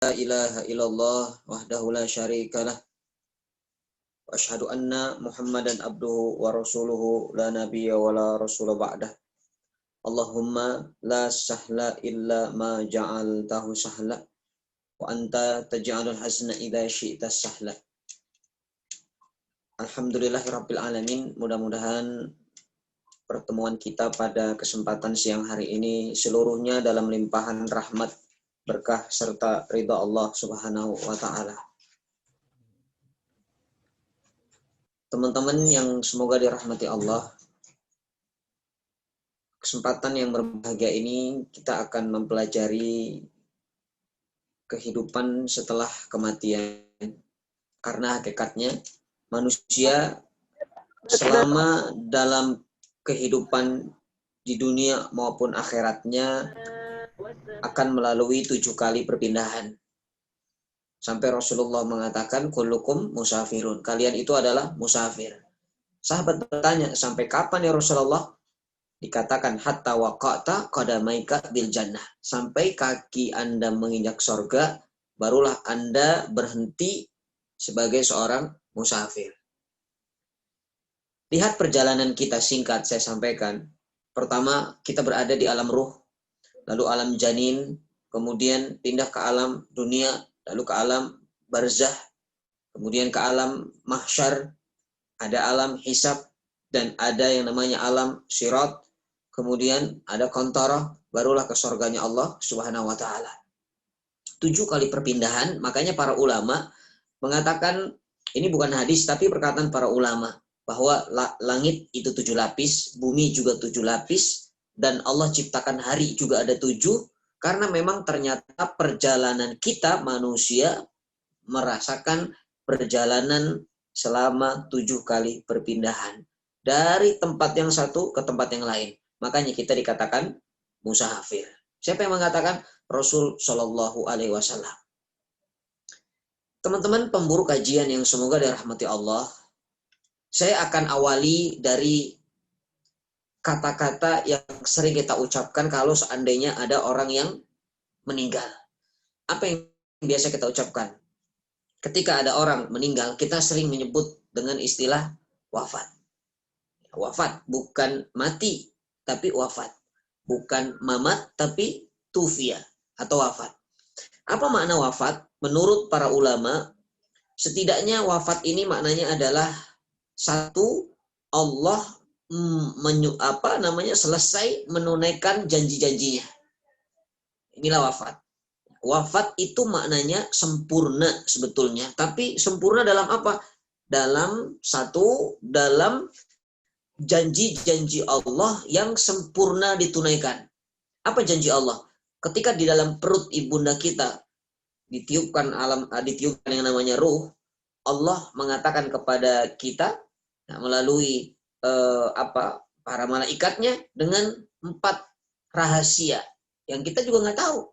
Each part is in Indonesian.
La ilaha illallah wahdahu la syarikalah wa asyhadu anna Muhammadan abduhu wa rasuluhu la nabiyya wa la rasula ba'dah. Allahumma la sahla illa ma ja'altahu sahla wa anta taj'alul hazna idza syi'ta sahla. Alhamdulillahirabbil alamin. Mudah-mudahan pertemuan kita pada kesempatan siang hari ini seluruhnya dalam limpahan rahmat, berkah serta ridha Allah Subhanahu wa taala. Teman-teman yang semoga dirahmati Allah, kesempatan yang berbahagia ini kita akan mempelajari kehidupan setelah kematian. Karena hakikatnya manusia selama dalam kehidupan di dunia maupun akhiratnya akan melalui 7 kali perpindahan. Sampai Rasulullah mengatakan kullukum musafirun. Kalian itu adalah musafir. Sahabat bertanya, sampai kapan ya Rasulullah? Dikatakan hatta waqata qadamaika bil jannah. Sampai kaki Anda menginjak sorga, barulah Anda berhenti sebagai seorang musafir. Lihat perjalanan kita singkat saya sampaikan. Pertama, kita berada di alam ruh, lalu alam janin, kemudian pindah ke alam dunia, lalu ke alam barzah, kemudian ke alam mahsyar, ada alam hisab, dan ada yang namanya alam sirat, kemudian ada kontorah, barulah ke surganya Allah Subhanahu wa taala. 7 kali perpindahan, makanya para ulama mengatakan, ini bukan hadis tapi perkataan para ulama, bahwa langit itu 7 lapis, bumi juga 7 lapis, dan Allah ciptakan hari juga ada 7, karena memang ternyata perjalanan kita manusia merasakan perjalanan selama 7 kali perpindahan. Dari tempat yang satu ke tempat yang lain. Makanya kita dikatakan musafir. Siapa yang mengatakan? Rasul Shallallahu Alaihi Wasallam. Teman-teman pemburu kajian yang semoga dirahmati Allah, saya akan awali dari kata-kata yang sering kita ucapkan kalau seandainya ada orang yang meninggal. Apa yang biasa kita ucapkan? Ketika ada orang meninggal, kita sering menyebut dengan istilah wafat. Wafat, bukan mati, tapi wafat. Bukan mamat, tapi tufia, atau wafat. Apa makna wafat? Menurut para ulama, setidaknya wafat ini maknanya adalah satu, Allah selesai menunaikan janji-janjinya. Inilah wafat. Wafat itu maknanya sempurna sebetulnya. Tapi sempurna dalam apa? Dalam janji-janji Allah yang sempurna ditunaikan. Apa janji Allah? Ketika di dalam perut ibunda kita ditiupkan yang namanya ruh, Allah mengatakan kepada kita melalui para malaikatnya dengan 4 rahasia yang kita juga nggak tahu.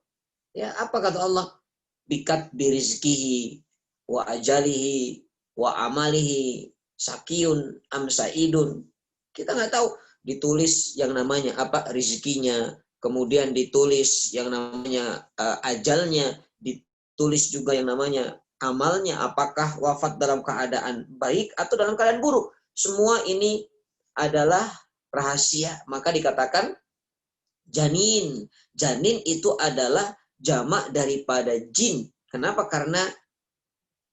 Ya, apa kata Allah? Bikat birizkihi wa ajalihi wa amalihi sakiyun amsaidun. Kita nggak tahu. Ditulis yang namanya apa rizkinya, kemudian ditulis yang namanya ajalnya, ditulis juga yang namanya amalnya, apakah wafat dalam keadaan baik atau dalam keadaan buruk. Semua ini adalah rahasia. Maka dikatakan janin. Janin itu adalah jamak daripada jin. Kenapa? Karena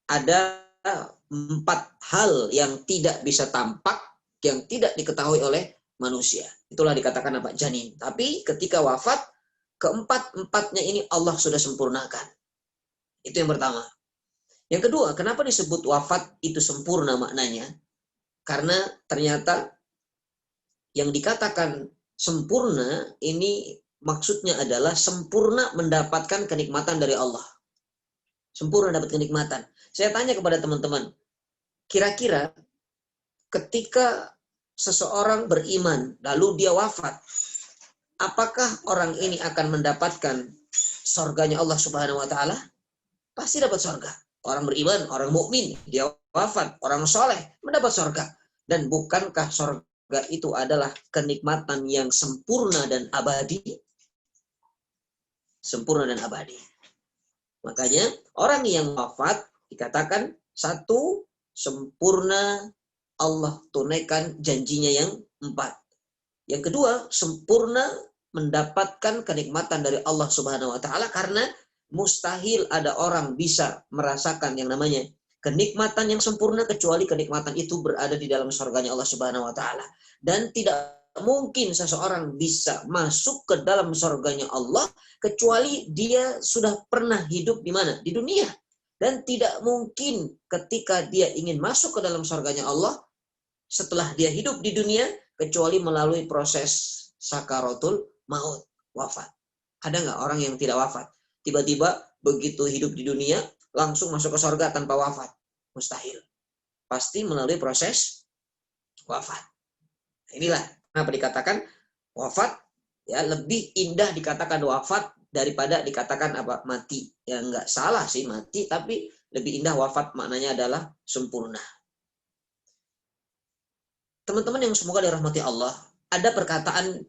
ada 4 hal yang tidak bisa tampak, yang tidak diketahui oleh manusia. Itulah dikatakan apa? Janin. Tapi ketika wafat, keempat-empatnya ini Allah sudah sempurnakan. Itu yang pertama. Yang kedua, kenapa disebut wafat itu sempurna maknanya? Karena ternyata yang dikatakan sempurna ini maksudnya adalah sempurna mendapatkan kenikmatan dari Allah. Sempurna dapat kenikmatan. Saya tanya kepada teman-teman, kira-kira ketika seseorang beriman lalu dia wafat, apakah orang ini akan mendapatkan surganya Allah Subhanahu wa taala? Pasti dapat surga. Orang beriman, orang mukmin, dia wafat, orang soleh mendapat surga. Dan bukankah surga itu adalah kenikmatan yang sempurna dan abadi? Sempurna dan abadi. Makanya orang yang wafat dikatakan satu, sempurna Allah tunaikan janjinya yang 4. Yang kedua, sempurna mendapatkan kenikmatan dari Allah Subhanahu wa taala, karena mustahil ada orang bisa merasakan yang namanya kenikmatan yang sempurna kecuali kenikmatan itu berada di dalam surganya Allah Subhanahu wa taala. Dan tidak mungkin seseorang bisa masuk ke dalam surganya Allah kecuali dia sudah pernah hidup di mana? Di dunia. Dan tidak mungkin ketika dia ingin masuk ke dalam surganya Allah setelah dia hidup di dunia kecuali melalui proses sakaratul maut, wafat. Ada nggak orang yang tidak wafat? Tiba-tiba begitu hidup di dunia langsung masuk ke surga tanpa wafat? Mustahil. Pasti melalui proses wafat. Inilah kenapa dikatakan wafat ya lebih indah dikatakan wafat daripada dikatakan apa mati. Ya nggak salah sih mati, tapi lebih indah wafat, maknanya adalah sempurna. Teman-teman yang semoga dirahmati Allah, ada perkataan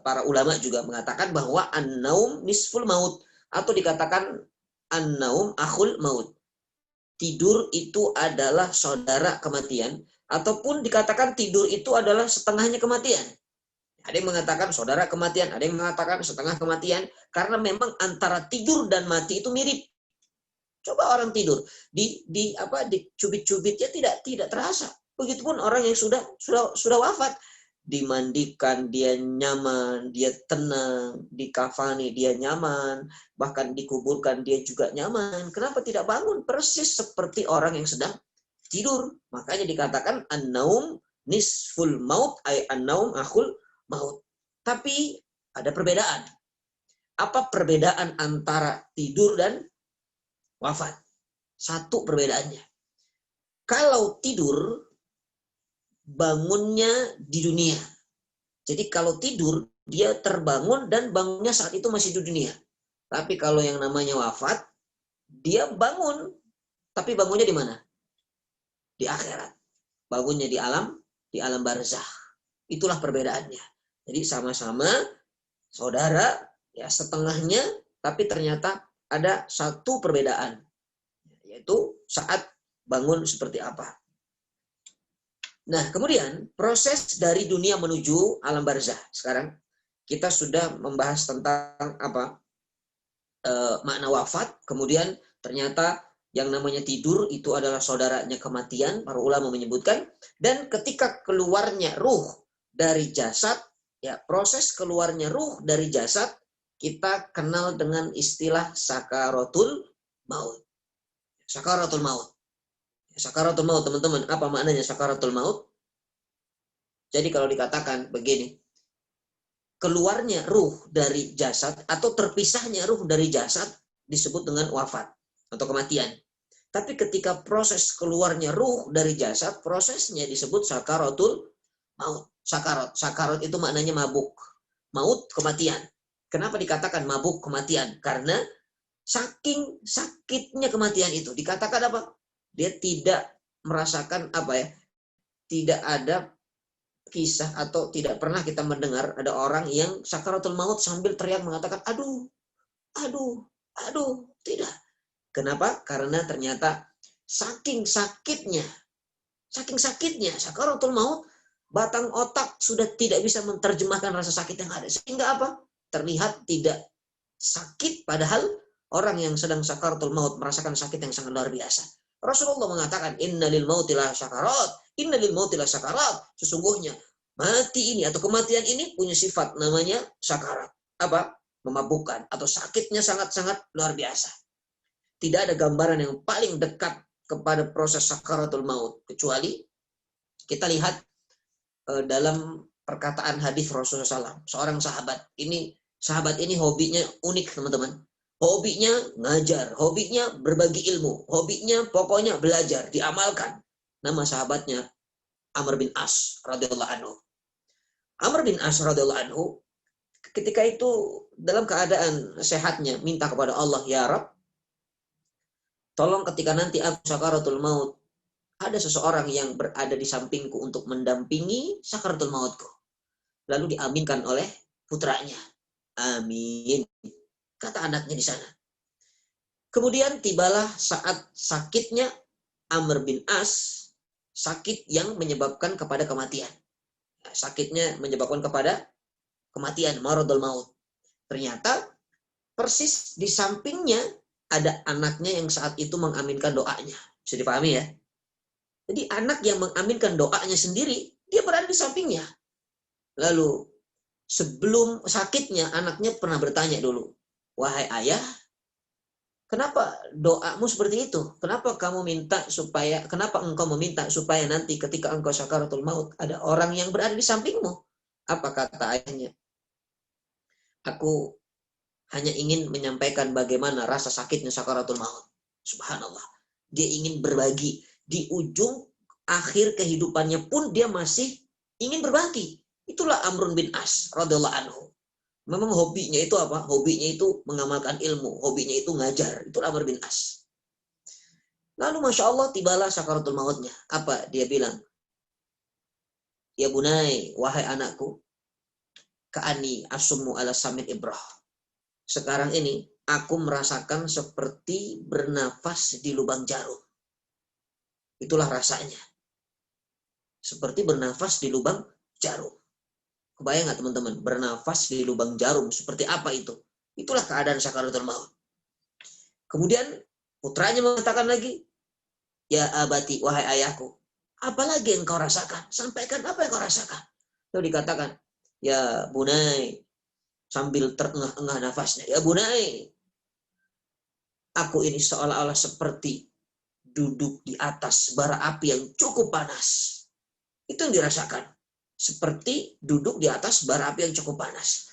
para ulama juga mengatakan bahwa an-naum nisful maut, atau dikatakan an-naum akhul maut. Tidur itu adalah saudara kematian, ataupun dikatakan tidur itu adalah setengahnya kematian. Ada yang mengatakan saudara kematian, ada yang mengatakan setengah kematian, karena memang antara tidur dan mati itu mirip. Coba orang tidur, dicubit-cubitnya tidak terasa. Begitupun orang yang sudah wafat, dimandikan dia nyaman, dia tenang, dikafani dia nyaman, bahkan dikuburkan dia juga nyaman. Kenapa tidak bangun? Persis seperti orang yang sedang tidur. Makanya dikatakan an-naum nisful maut, ay an-naum akhul maut. Tapi ada perbedaan. Apa perbedaan antara tidur dan wafat? Satu perbedaannya. Kalau tidur, bangunnya di dunia. Jadi kalau tidur, dia terbangun dan bangunnya saat itu masih di dunia. Tapi kalau yang namanya wafat, dia bangun. Tapi bangunnya di mana? Di akhirat. Bangunnya di alam barzakh. Itulah perbedaannya. Jadi sama-sama saudara, ya setengahnya, tapi ternyata ada satu perbedaan. Yaitu saat bangun seperti apa. Nah, kemudian proses dari dunia menuju alam barzakh. Sekarang kita sudah membahas tentang apa? Makna wafat. Kemudian ternyata yang namanya tidur itu adalah saudaranya kematian. Para ulama menyebutkan. Dan ketika keluarnya ruh dari jasad, ya proses keluarnya ruh dari jasad kita kenal dengan istilah sakaratul maut. Sakaratul maut. Sakaratul maut, teman-teman, apa maknanya sakaratul maut? Jadi kalau dikatakan begini, keluarnya ruh dari jasad atau terpisahnya ruh dari jasad disebut dengan wafat atau kematian. Tapi ketika proses keluarnya ruh dari jasad, prosesnya disebut sakaratul maut. Sakarat itu maknanya mabuk. Maut, kematian. Kenapa dikatakan mabuk, kematian? Karena saking sakitnya kematian itu. Dikatakan apa? Dia tidak merasakan apa ya? Tidak ada kisah atau tidak pernah kita mendengar ada orang yang sakaratul maut sambil teriak mengatakan aduh, aduh, aduh. Tidak. Kenapa? Karena ternyata saking sakitnya sakaratul maut, batang otak sudah tidak bisa menerjemahkan rasa sakit yang ada. Sehingga apa? Terlihat tidak sakit, padahal orang yang sedang sakaratul maut merasakan sakit yang sangat luar biasa. Rasulullah mengatakan, innalil mauti la syakarat, innalil mauti la syakarat. Sesungguhnya mati ini atau kematian ini punya sifat namanya syakarat. Apa? Memabukkan atau sakitnya sangat-sangat luar biasa. Tidak ada gambaran yang paling dekat kepada proses sakaratul maut kecuali kita lihat dalam perkataan hadis Rasulullah SAW. Seorang sahabat ini hobinya unik, teman-teman. Hobinya ngajar, hobinya berbagi ilmu, hobinya pokoknya belajar, diamalkan. Nama sahabatnya Amr bin As radhiyallahu anhu. Amr bin As radhiyallahu anhu ketika itu dalam keadaan sehatnya minta kepada Allah, ya Rabb, tolong ketika nanti aku sakaratul maut, ada seseorang yang berada di sampingku untuk mendampingi sakaratul mautku. Lalu diaminkan oleh putranya. Amin. Kata anaknya di sana. Kemudian tibalah saat sakitnya Amr bin As, sakit yang menyebabkan kepada kematian. Sakitnya menyebabkan kepada kematian, maradul maut. Ternyata persis di sampingnya ada anaknya yang saat itu mengaminkan doanya. Bisa dipahami ya? Jadi anak yang mengaminkan doanya sendiri, dia berada di sampingnya. Lalu sebelum sakitnya, anaknya pernah bertanya dulu, wahai ayah, kenapa doamu seperti itu? Kenapa engkau meminta supaya nanti ketika engkau sakaratul maut ada orang yang berada di sampingmu? Apa kata ayahnya? Aku hanya ingin menyampaikan bagaimana rasa sakitnya sakaratul maut. Subhanallah. Dia ingin berbagi. Di ujung akhir kehidupannya pun dia masih ingin berbagi. Itulah Amrun bin As radhiyallahu anhu. Memang hobinya itu apa? Hobinya itu mengamalkan ilmu. Hobinya itu ngajar. Itulah Amr bin As. Lalu Masya Allah tibalah sakaratul mautnya. Apa dia bilang? Ya bunai, wahai anakku. Ka'ani asummu ala samit ibrah. Sekarang ini aku merasakan seperti bernafas di lubang jarum. Itulah rasanya. Seperti bernafas di lubang jarum. Kebayang nggak teman-teman? Bernafas di lubang jarum. Seperti apa itu? Itulah keadaan sakaratul maut. Kemudian putranya mengatakan lagi, ya abati, wahai ayahku, apalagi yang kau rasakan? Sampaikan apa yang kau rasakan. Lalu dikatakan, ya bunai, sambil terengah-engah nafasnya, ya bunai, aku ini seolah-olah seperti duduk di atas bara api yang cukup panas. Itu yang dirasakan. Seperti duduk di atas bara api yang cukup panas.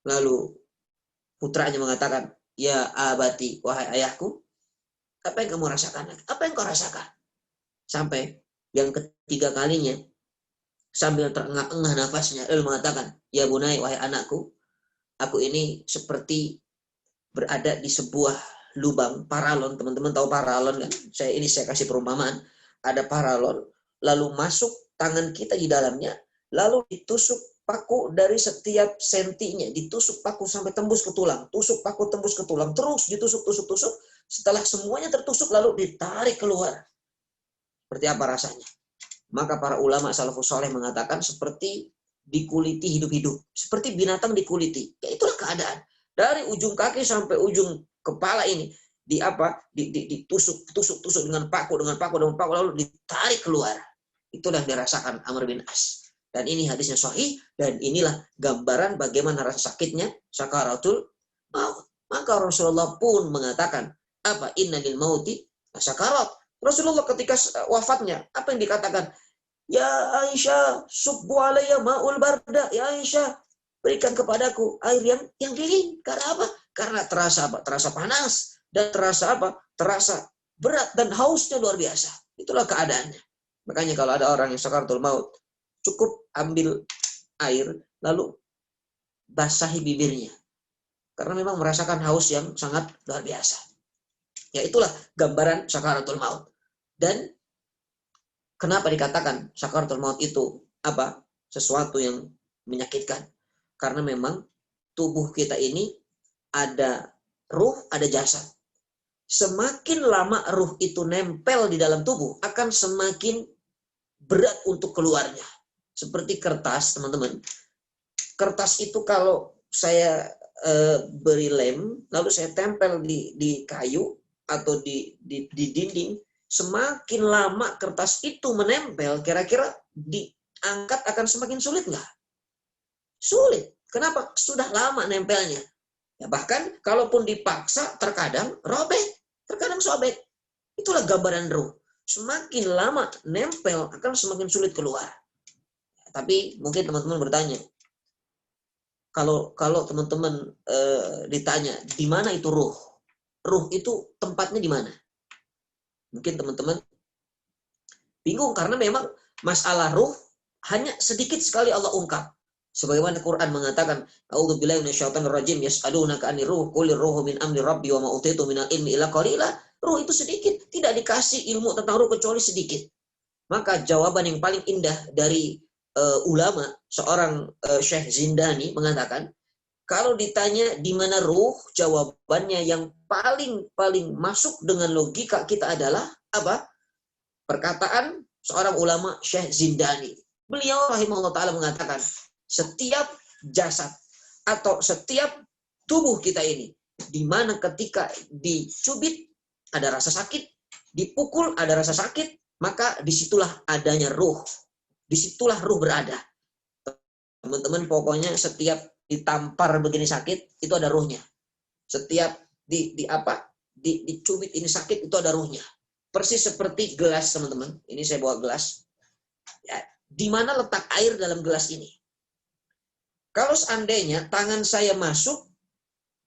Lalu putranya mengatakan, ya abati, wahai ayahku, apa yang kamu rasakan? Apa yang kau rasakan? Sampai yang ketiga kalinya, sambil terengah-engah nafasnya, lalu mengatakan, ya bunai, wahai anakku, aku ini seperti berada di sebuah lubang paralon. Teman-teman tahu paralon kan? Saya kasih perumpamaan. Ada paralon, lalu masuk tangan kita di dalamnya, lalu ditusuk paku dari setiap sentinya, ditusuk paku sampai tembus ke tulang, tusuk paku tembus ke tulang, terus ditusuk. Setelah semuanya tertusuk, lalu ditarik keluar. Seperti apa rasanya? Maka para ulama salafus saleh mengatakan seperti dikuliti hidup-hidup, seperti binatang dikuliti. Ya itulah keadaan. Dari ujung kaki sampai ujung kepala ini ditusuk dengan paku, lalu ditarik keluar. Itulah dirasakan Amr bin As. Dan ini hadisnya sahih, dan inilah gambaran bagaimana rasa sakitnya sakaratul maut. Maka Rasulullah pun mengatakan, apa inna lil mauti sakarat. Rasulullah ketika wafatnya, apa yang dikatakan? Ya Aisyah, subbu alayya ma'ul barda. Ya Aisyah, berikan kepadaku air yang dingin. Karena apa? Karena terasa apa? Terasa panas. Dan terasa apa? Terasa berat dan hausnya luar biasa. Itulah keadaannya. Makanya kalau ada orang yang sakaratul maut, cukup ambil air, lalu basahi bibirnya. Karena memang merasakan haus yang sangat luar biasa. Ya itulah gambaran sakaratul maut. Dan kenapa dikatakan sakaratul maut itu apa? Sesuatu yang menyakitkan. Karena memang tubuh kita ini ada ruh, ada jasad. Semakin lama ruh itu nempel di dalam tubuh, akan semakin berat untuk keluarnya. Seperti kertas, teman-teman. Kertas itu kalau saya beri lem, lalu saya tempel di kayu atau di dinding, semakin lama kertas itu menempel, kira-kira diangkat akan semakin sulit nggak? Sulit. Kenapa? Sudah lama nempelnya. Ya, bahkan kalaupun dipaksa, terkadang robek, terkadang sobek. Itulah gambaran ruh. Semakin lama nempel, akan semakin sulit keluar. Tapi mungkin teman-teman bertanya, kalau teman-teman ditanya, di mana itu ruh? Ruh itu tempatnya di mana? Mungkin teman-teman bingung karena memang masalah ruh hanya sedikit sekali Allah ungkap. Sebagaimana Quran mengatakan, "A'udzubillahi minasyaitonir rajim, yas'alunaka 'anir ruh, qulir ruhu min amri rabbi wa ma utitu minal ilmi illa qalila." Ruh itu sedikit, tidak dikasih ilmu tentang ruh kecuali sedikit. Maka jawaban yang paling indah dari ulama, seorang Syekh Zindani mengatakan, Kalau ditanya di mana ruh, jawabannya yang paling masuk dengan logika kita adalah apa? Perkataan seorang ulama, Syekh Zindani. Beliau rahimahullah ta'ala mengatakan, setiap jasad atau setiap tubuh kita ini, di mana ketika dicubit ada rasa sakit, dipukul ada rasa sakit, maka disitulah adanya ruh. Disitulah ruh berada. Teman-teman, pokoknya setiap ditampar begini sakit, itu ada ruhnya. Setiap dicubit ini sakit, itu ada ruhnya. Persis seperti gelas, teman-teman. Ini saya bawa gelas. Ya, di mana letak air dalam gelas ini? Kalau seandainya tangan saya masuk,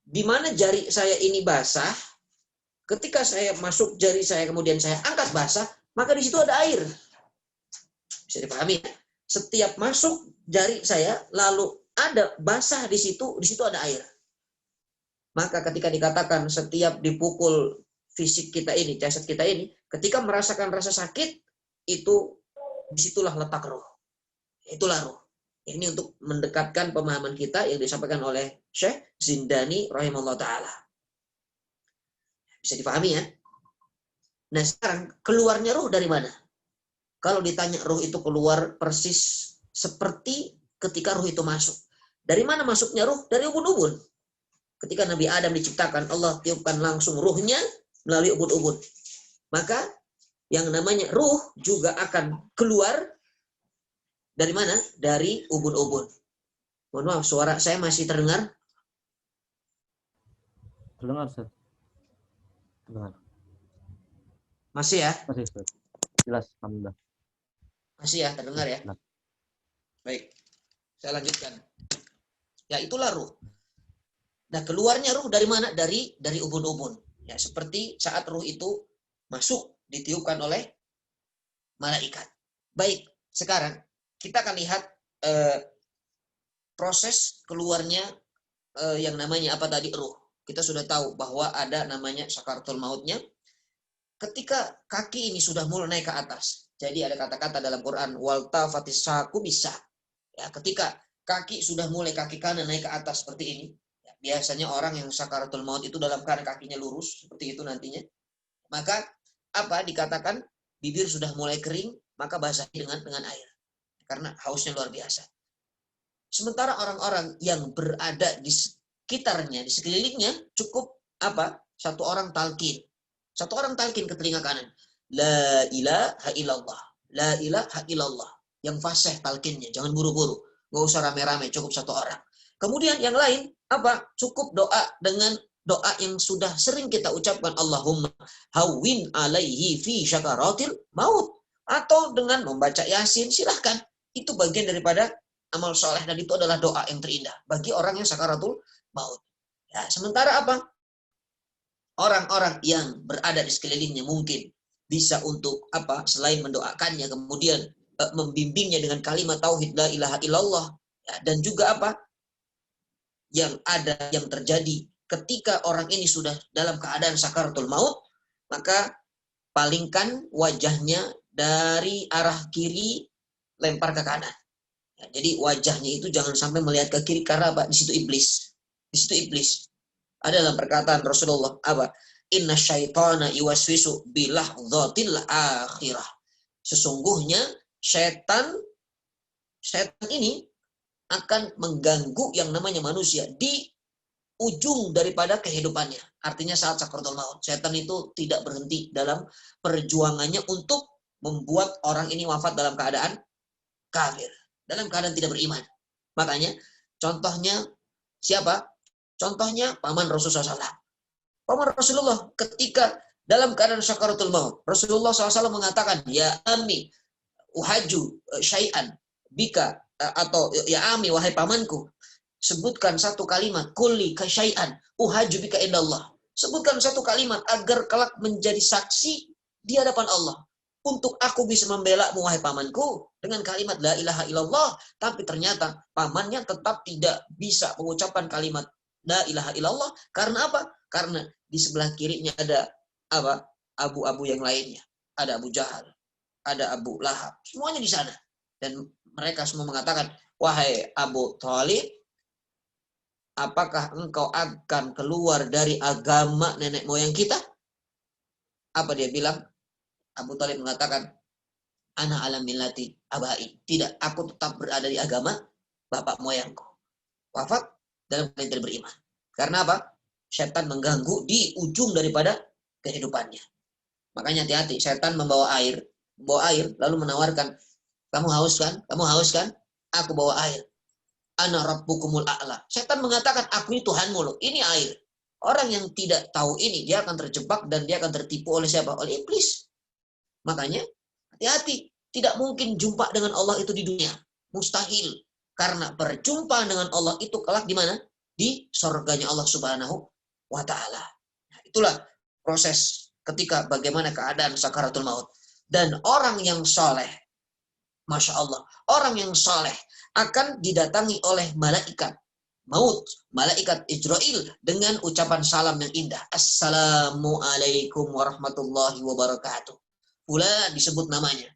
di mana jari saya ini basah, ketika saya masuk jari saya, kemudian saya angkat basah, maka di situ ada air. Bisa dipahami? Setiap masuk jari saya, lalu ada basah di situ ada air. Maka ketika dikatakan setiap dipukul fisik kita ini, jasad kita ini, ketika merasakan rasa sakit, itu disitulah letak ruh. Itulah ruh. Ini untuk mendekatkan pemahaman kita yang disampaikan oleh Syekh Zindani rahimahullah ta'ala. Bisa dipahami ya? Nah sekarang, keluarnya ruh dari mana? Kalau ditanya ruh itu keluar persis seperti ketika ruh itu masuk. Dari mana masuknya ruh? Dari ubun-ubun. Ketika Nabi Adam diciptakan, Allah tiupkan langsung ruhnya melalui ubun-ubun. Maka yang namanya ruh juga akan keluar dari mana? Dari ubun-ubun. Mohon maaf, suara saya masih terdengar? Terdengar, Ustaz. Terdengar. Masih ya? Masih, Ustaz. Jelas, alhamdulillah. Masih ya, terdengar ya? Nah. Baik, saya lanjutkan. Ya, itulah ruh. Nah, keluarnya ruh dari mana? Dari ubun-ubun. Ya, seperti saat ruh itu masuk, ditiupkan oleh malaikat. Baik, sekarang kita akan lihat proses keluarnya yang namanya apa tadi? Ruh. Kita sudah tahu bahwa ada namanya sakaratul mautnya. Ketika kaki ini sudah mulai naik ke atas. Jadi ada kata-kata dalam Quran, waltafatis saku bisa. Ya, ketika kaki sudah mulai kaki kanan naik ke atas seperti ini, ya, biasanya orang yang sakaratul maut itu dalam keadaan kakinya lurus seperti itu nantinya. Maka apa dikatakan bibir sudah mulai kering, maka basahi dengan air. Karena hausnya luar biasa. Sementara orang-orang yang berada di sekitarnya, di sekelilingnya cukup apa? Satu orang talqin. Satu orang talqin ke telinga kanan. La ilaha illallah. La ilaha illallah. Yang fasih talqinnya, jangan buru-buru. Nggak usah rame-rame, cukup satu orang. Kemudian yang lain, apa? Cukup doa dengan doa yang sudah sering kita ucapkan. Allahumma hawwin alaihi fi syakaratil maut. Atau dengan membaca Yasin, silahkan. Itu bagian daripada amal soleh, dan itu adalah doa yang terindah bagi orang yang sakaratul maut. Ya, sementara apa? Orang-orang yang berada di sekelilingnya mungkin bisa untuk apa? Selain mendoakannya, kemudian membimbingnya dengan kalimat tauhid la ilaha illallah. Ya, dan juga apa? Yang ada, yang terjadi ketika orang ini sudah dalam keadaan sakaratul maut, maka palingkan wajahnya dari arah kiri, lempar ke kanan. Ya, jadi wajahnya itu jangan sampai melihat ke kiri, karena apa? Di situ iblis. Di situ iblis. Ada dalam perkataan Rasulullah apa? Inna syaitana iwaswisu bilahzatil akhirah. Sesungguhnya setan ini akan mengganggu yang namanya manusia di ujung daripada kehidupannya. Artinya saat sakaratul maut. Setan itu tidak berhenti dalam perjuangannya untuk membuat orang ini wafat dalam keadaan kafir. Dalam keadaan tidak beriman. Makanya contohnya siapa? Contohnya paman Rasulullah SAW. Paman Rasulullah ketika dalam keadaan sakaratul maut, Rasulullah SAW mengatakan, ya ami uhaju syai'an bika, atau ya ami wahai pamanku, sebutkan satu kalimat, kulli kasyai'an uhaju bika indallah. Sebutkan satu kalimat agar kelak menjadi saksi di hadapan Allah. Untuk aku bisa membela wahai pamanku dengan kalimat la ilaha illallah, tapi ternyata pamannya tetap tidak bisa mengucapkan kalimat la ilaha illallah. Karena apa? Karena di sebelah kirinya ada apa? Abu-abu yang lainnya. Ada Abu Jahal, ada Abu Lahab, semuanya di sana. Dan mereka semua mengatakan, wahai Abu Thalib, apakah engkau akan keluar dari agama nenek moyang kita? Apa dia bilang? Abu Talib mengatakan, ana ala millati abai. Tidak, aku tetap berada di agama bapak moyangku. Wafat dalam keadaan tidak beriman. Karena apa? Setan mengganggu di ujung daripada kehidupannya. Makanya hati-hati, setan membawa air, lalu menawarkan, kamu haus kan? Kamu haus kan? Aku bawa air. Ana rabbukumul a'la. Setan mengatakan, aku ini Tuhanmu loh. Ini air. Orang yang tidak tahu ini, dia akan terjebak dan dia akan tertipu oleh siapa? Oleh iblis. Makanya, hati-hati. Tidak mungkin jumpa dengan Allah itu di dunia. Mustahil. Karena berjumpa dengan Allah itu kelak di mana? Di surganya Allah Subhanahu wa Ta'ala. Nah, itulah proses ketika bagaimana keadaan sakaratul maut. Dan orang yang soleh, Masya Allah, orang yang soleh akan didatangi oleh malaikat maut, malaikat Israel dengan ucapan salam yang indah. Assalamualaikum warahmatullahi wabarakatuh. Pula disebut namanya.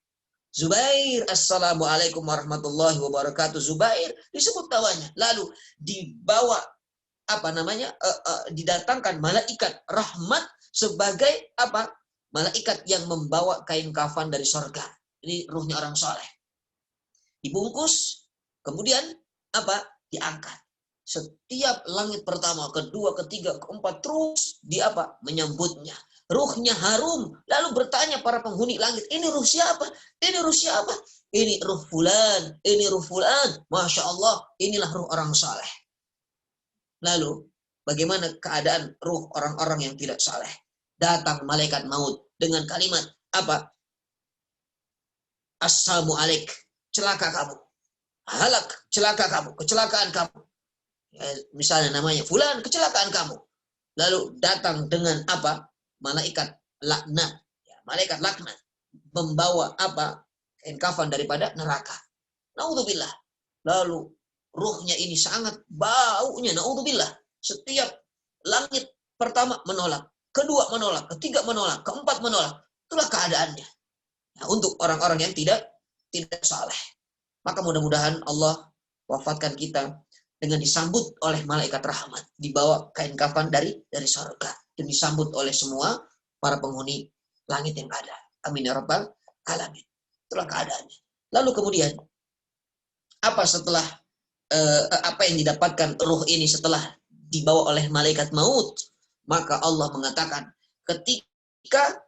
Zubair, assalamualaikum warahmatullahi wabarakatuh. Zubair disebut namanya. Lalu dibawa didatangkan malaikat rahmat sebagai apa? Malaikat yang membawa kain kafan dari surga. Ini ruhnya orang soleh. Dibungkus, kemudian diangkat. Setiap langit pertama, kedua, ketiga, keempat terus menyambutnya. Ruhnya harum, lalu bertanya para penghuni langit, ini ruh siapa? Ini ruh siapa? Ini ruh fulan, ini ruh fulan. Masya Allah, inilah ruh orang saleh. Lalu, bagaimana keadaan ruh orang-orang yang tidak saleh? Datang malaikat maut dengan kalimat Assalamualaikum, celaka kamu. Halak, celaka kamu, kecelakaan kamu. Misalnya namanya fulan, kecelakaan kamu. Lalu datang dengan malaikat laknat. Malaikat laknat membawa kain kafan daripada neraka. Naudzubillah. Lalu ruhnya ini sangat baunya. Naudzubillah. Setiap langit pertama menolak, kedua menolak, ketiga menolak, keempat menolak. Itulah keadaannya. Nah, untuk orang-orang yang tidak saleh. Maka mudah-mudahan Allah wafatkan kita dengan disambut oleh malaikat rahmat, dibawa kain kafan dari surga dan disambut oleh semua para penghuni langit yang ada. Amin ya rabbal alamin. Itulah keadaannya. Lalu kemudian setelah apa yang didapatkan ruh ini setelah dibawa oleh malaikat maut? Maka Allah mengatakan ketika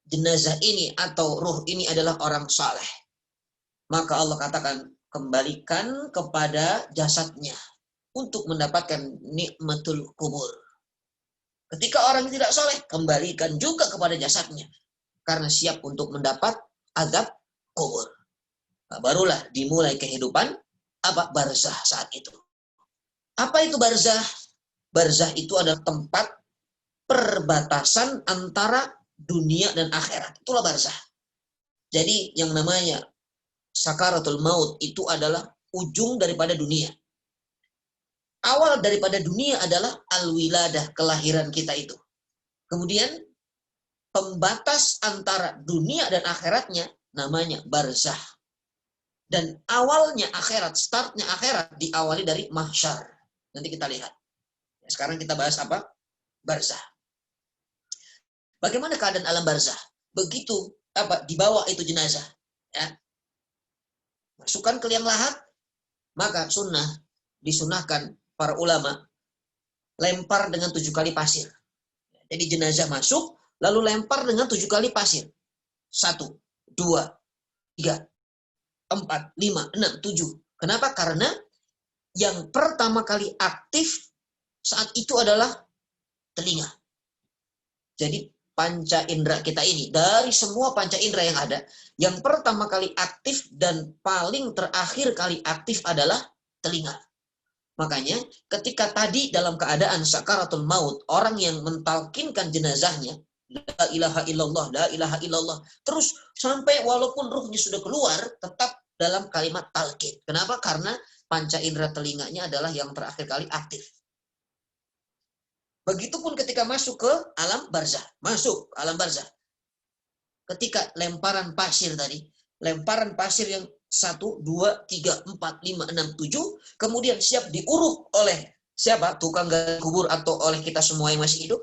jenazah ini atau ruh ini adalah orang saleh, maka Allah katakan kembalikan kepada jasadnya untuk mendapatkan nikmatul kubur. Ketika orang tidak soleh, kembalikan juga kepada jasadnya karena siap untuk mendapat azab kubur. Nah, barulah dimulai kehidupan barzah saat itu. Apa itu barzah? Barzah itu adalah tempat perbatasan antara dunia dan akhirat. Itulah barzah. Jadi yang namanya sakaratul maut itu adalah ujung daripada dunia. Awal daripada dunia adalah al-wiladah, kelahiran kita itu. Kemudian pembatas antara dunia dan akhiratnya namanya barzah. Dan awalnya akhirat, startnya akhirat diawali dari mahsyar. Nanti kita lihat. Sekarang kita bahas barzah. Bagaimana keadaan alam barzah? Begitu dibawa itu jenazah, ya. Masukkan ke liang lahat, maka disunahkan para ulama lempar dengan 7 kali pasir. Jadi jenazah masuk, lalu lempar dengan 7 kali pasir. 1, 2, 3, 4, 5, 6, 7. Kenapa? Karena yang pertama kali aktif saat itu adalah telinga. Jadi panca indera kita ini, dari semua panca indera yang ada, yang pertama kali aktif dan paling terakhir kali aktif adalah telinga. Makanya ketika tadi dalam keadaan sakaratul maut, orang yang mentalkinkan jenazahnya, la ilaha illallah, la ilaha illallah, terus sampai walaupun ruhnya sudah keluar, tetap dalam kalimat talqin. Kenapa? Karena panca indera telinganya adalah yang terakhir kali aktif. Begitupun ketika masuk ke alam barzah. Masuk alam barzah. Ketika lemparan pasir tadi. Lemparan pasir yang 1, 2, 3, 4, 5, 6, 7. Kemudian siap diuruk oleh siapa? Tukang gali kubur atau oleh kita semua yang masih hidup?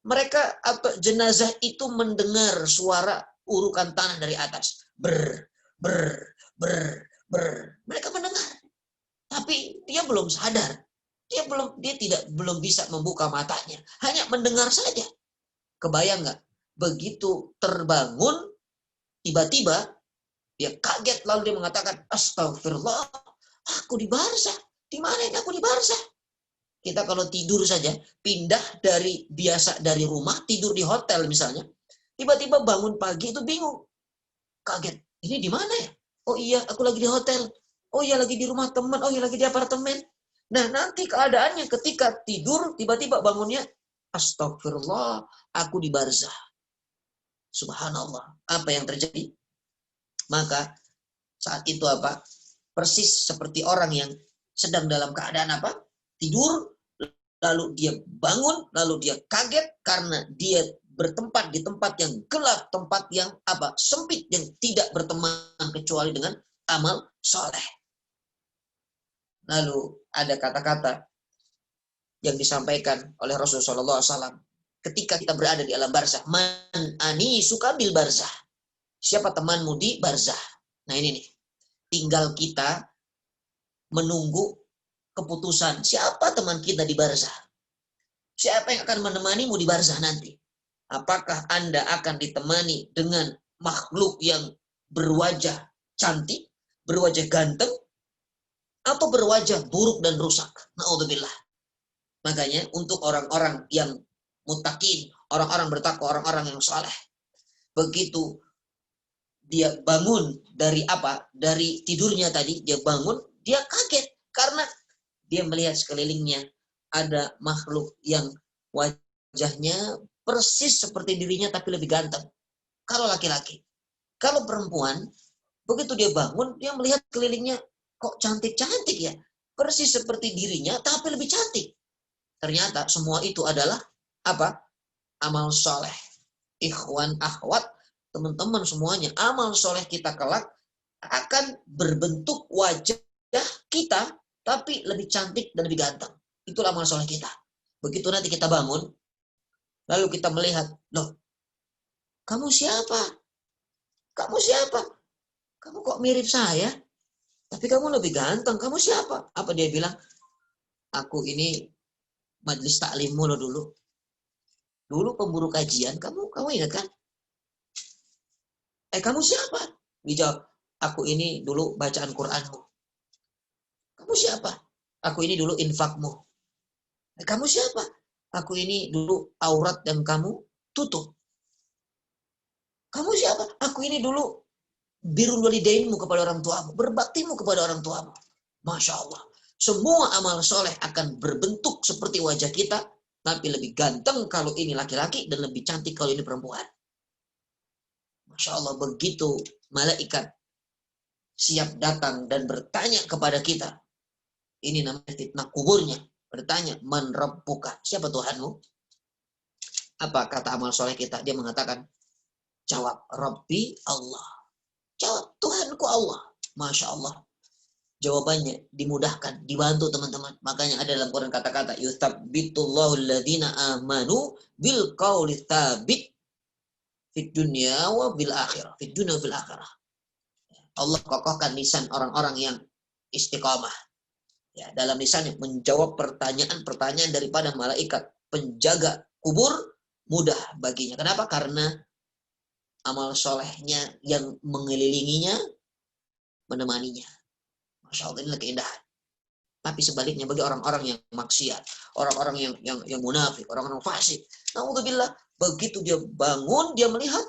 Mereka atau jenazah itu mendengar suara urukan tanah dari atas. Ber, ber, ber, ber. Mereka mendengar. Tapi dia belum sadar. Dia belum bisa membuka matanya. Hanya mendengar saja. Kebayang nggak? Begitu terbangun, tiba-tiba dia kaget lalu dia mengatakan, astagfirullah, aku di barzah. Di mana ini aku di barzah? Kita kalau tidur saja, pindah dari rumah, tidur di hotel misalnya, tiba-tiba bangun pagi itu bingung. Kaget, ini di mana ya? Oh iya, aku lagi di hotel. Oh iya, lagi di rumah teman. Oh iya, lagi di apartemen. Nah, nanti keadaannya ketika tidur, tiba-tiba bangunnya, astagfirullah, aku di barzah. Subhanallah. Apa yang terjadi? Maka saat itu apa? Persis seperti orang yang sedang dalam keadaan apa? Tidur, lalu dia bangun, lalu dia kaget karena dia bertempat di tempat yang gelap, tempat yang apa? Sempit, yang tidak berteman kecuali dengan amal soleh. Lalu ada kata-kata yang disampaikan oleh Rasulullah SAW ketika kita berada di alam barzah. Man ani suka bil barzah. Siapa temanmu di barzah? Nah ini nih. Tinggal kita menunggu keputusan. Siapa teman kita di barzah? Siapa yang akan menemanimu di barzah nanti? Apakah Anda akan ditemani dengan makhluk yang berwajah cantik, berwajah ganteng, atau berwajah buruk dan rusak? Na'udzubillah. Makanya untuk orang-orang yang muttaqin, orang-orang bertakwa, orang-orang yang saleh, begitu dia bangun dari apa? Dari tidurnya tadi, dia bangun, dia kaget karena dia melihat sekelilingnya ada makhluk yang wajahnya persis seperti dirinya tapi lebih ganteng. Kalau laki-laki. Kalau perempuan, begitu dia bangun, dia melihat kelilingnya kok cantik-cantik ya. Persis seperti dirinya tapi lebih cantik. Ternyata semua itu adalah apa? Amal soleh. Ikhwan, akhwat, teman-teman semuanya, amal soleh kita kelak akan berbentuk wajah kita, tapi lebih cantik dan lebih ganteng. Itulah amal soleh kita. Begitu nanti kita bangun, lalu kita melihat, loh, kamu siapa? Kamu siapa? Kamu kok mirip saya? Tapi kamu lebih ganteng. Kamu siapa? Apa dia bilang? Aku ini majelis taklimmu lo dulu. Dulu pemburu kajian, kamu ingat kan? Kamu siapa? Dijawab, aku ini dulu bacaan Qur'anmu. Kamu siapa? Aku ini dulu infakmu. Kamu siapa? Aku ini dulu aurat yang kamu tutup. Kamu siapa? Aku ini dulu birrul walidainmu kepada orang tuamu, berbaktimu kepada orang tuamu. Masya Allah. Semua amal soleh akan berbentuk seperti wajah kita, tapi lebih ganteng kalau ini laki-laki dan lebih cantik kalau ini perempuan. Masya Allah, begitu malaikat siap datang dan bertanya kepada kita. Ini namanya fitnah kuburnya. Bertanya, man rabbuka? Siapa Tuhanmu? Apa kata amal soleh kita? Dia mengatakan, jawab, Rabbi Allah. Jawab, Tuhanku Allah. Masya Allah. Jawabannya dimudahkan, dibantu teman-teman. Makanya ada dalam Quran kata-kata, yuthabbitullahu alladhina amanu bil qawli thabit fid dunya wa bil akhirah. Fid dunya wa bil akhirah. Allah kokohkan lisan orang-orang yang istiqamah. Ya, dalam lisannya menjawab pertanyaan-pertanyaan daripada malaikat penjaga kubur mudah baginya. Kenapa? Karena amal solehnya yang mengelilinginya menemaninya. Masya Allah, inilah keindahan. Tapi sebaliknya bagi orang-orang yang maksiat, orang-orang yang munafik, orang-orang fasik, naudzubillah, begitu dia bangun, dia melihat,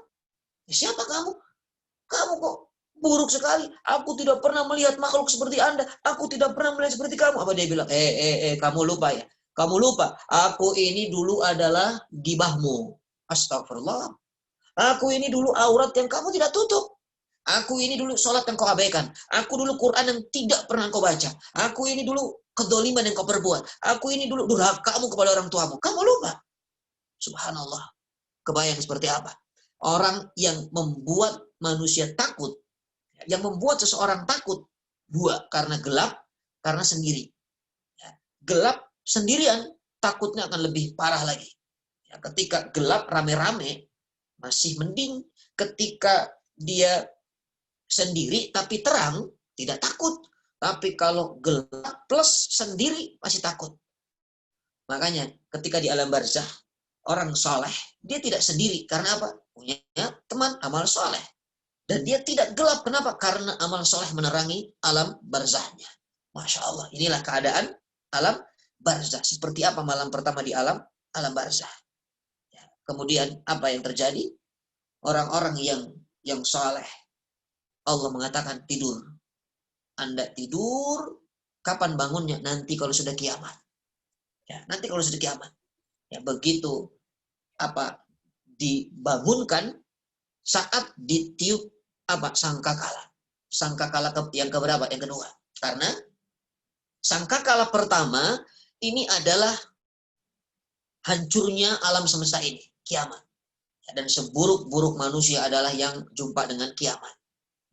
siapa kamu? Kamu kok buruk sekali. Aku tidak pernah melihat makhluk seperti Anda. Aku tidak pernah melihat seperti kamu. Apa dia bilang? Kamu lupa ya? Kamu lupa. Aku ini dulu adalah gibahmu. Astagfirullah. Aku ini dulu aurat yang kamu tidak tutup. Aku ini dulu sholat yang kau abaikan. Aku dulu Quran yang tidak pernah kau baca. Aku ini dulu kedoliman yang kau perbuat. Aku ini dulu durhakamu kepada orang tuamu. Kamu lupa. Subhanallah. Kebayang seperti apa? Orang yang membuat manusia takut. Yang membuat seseorang takut. Dua, karena gelap, karena sendiri. Gelap sendirian, takutnya akan lebih parah lagi. Ya, ketika gelap rame-rame, masih mending. Ketika dia sendiri tapi terang, tidak takut. Tapi kalau gelap plus sendiri, masih takut. Makanya ketika di alam barzah, orang soleh, dia tidak sendiri. Karena apa? Punya teman amal soleh. Dan dia tidak gelap. Kenapa? Karena amal soleh menerangi alam barzahnya. Masya Allah. Inilah keadaan alam barzah. Seperti apa malam pertama di alam barzah. Ya. Kemudian apa yang terjadi? Orang-orang yang soleh. Allah mengatakan tidur. Anda tidur, kapan bangunnya? Nanti kalau sudah kiamat. Ya, nanti kalau sudah kiamat. Ya, begitu dibangunkan saat ditiup sangkakala. Sangkakala yang keberapa? Yang kedua. Karena sangkakala pertama ini adalah hancurnya alam semesta ini, kiamat. Dan seburuk-buruk manusia adalah yang jumpa dengan kiamat.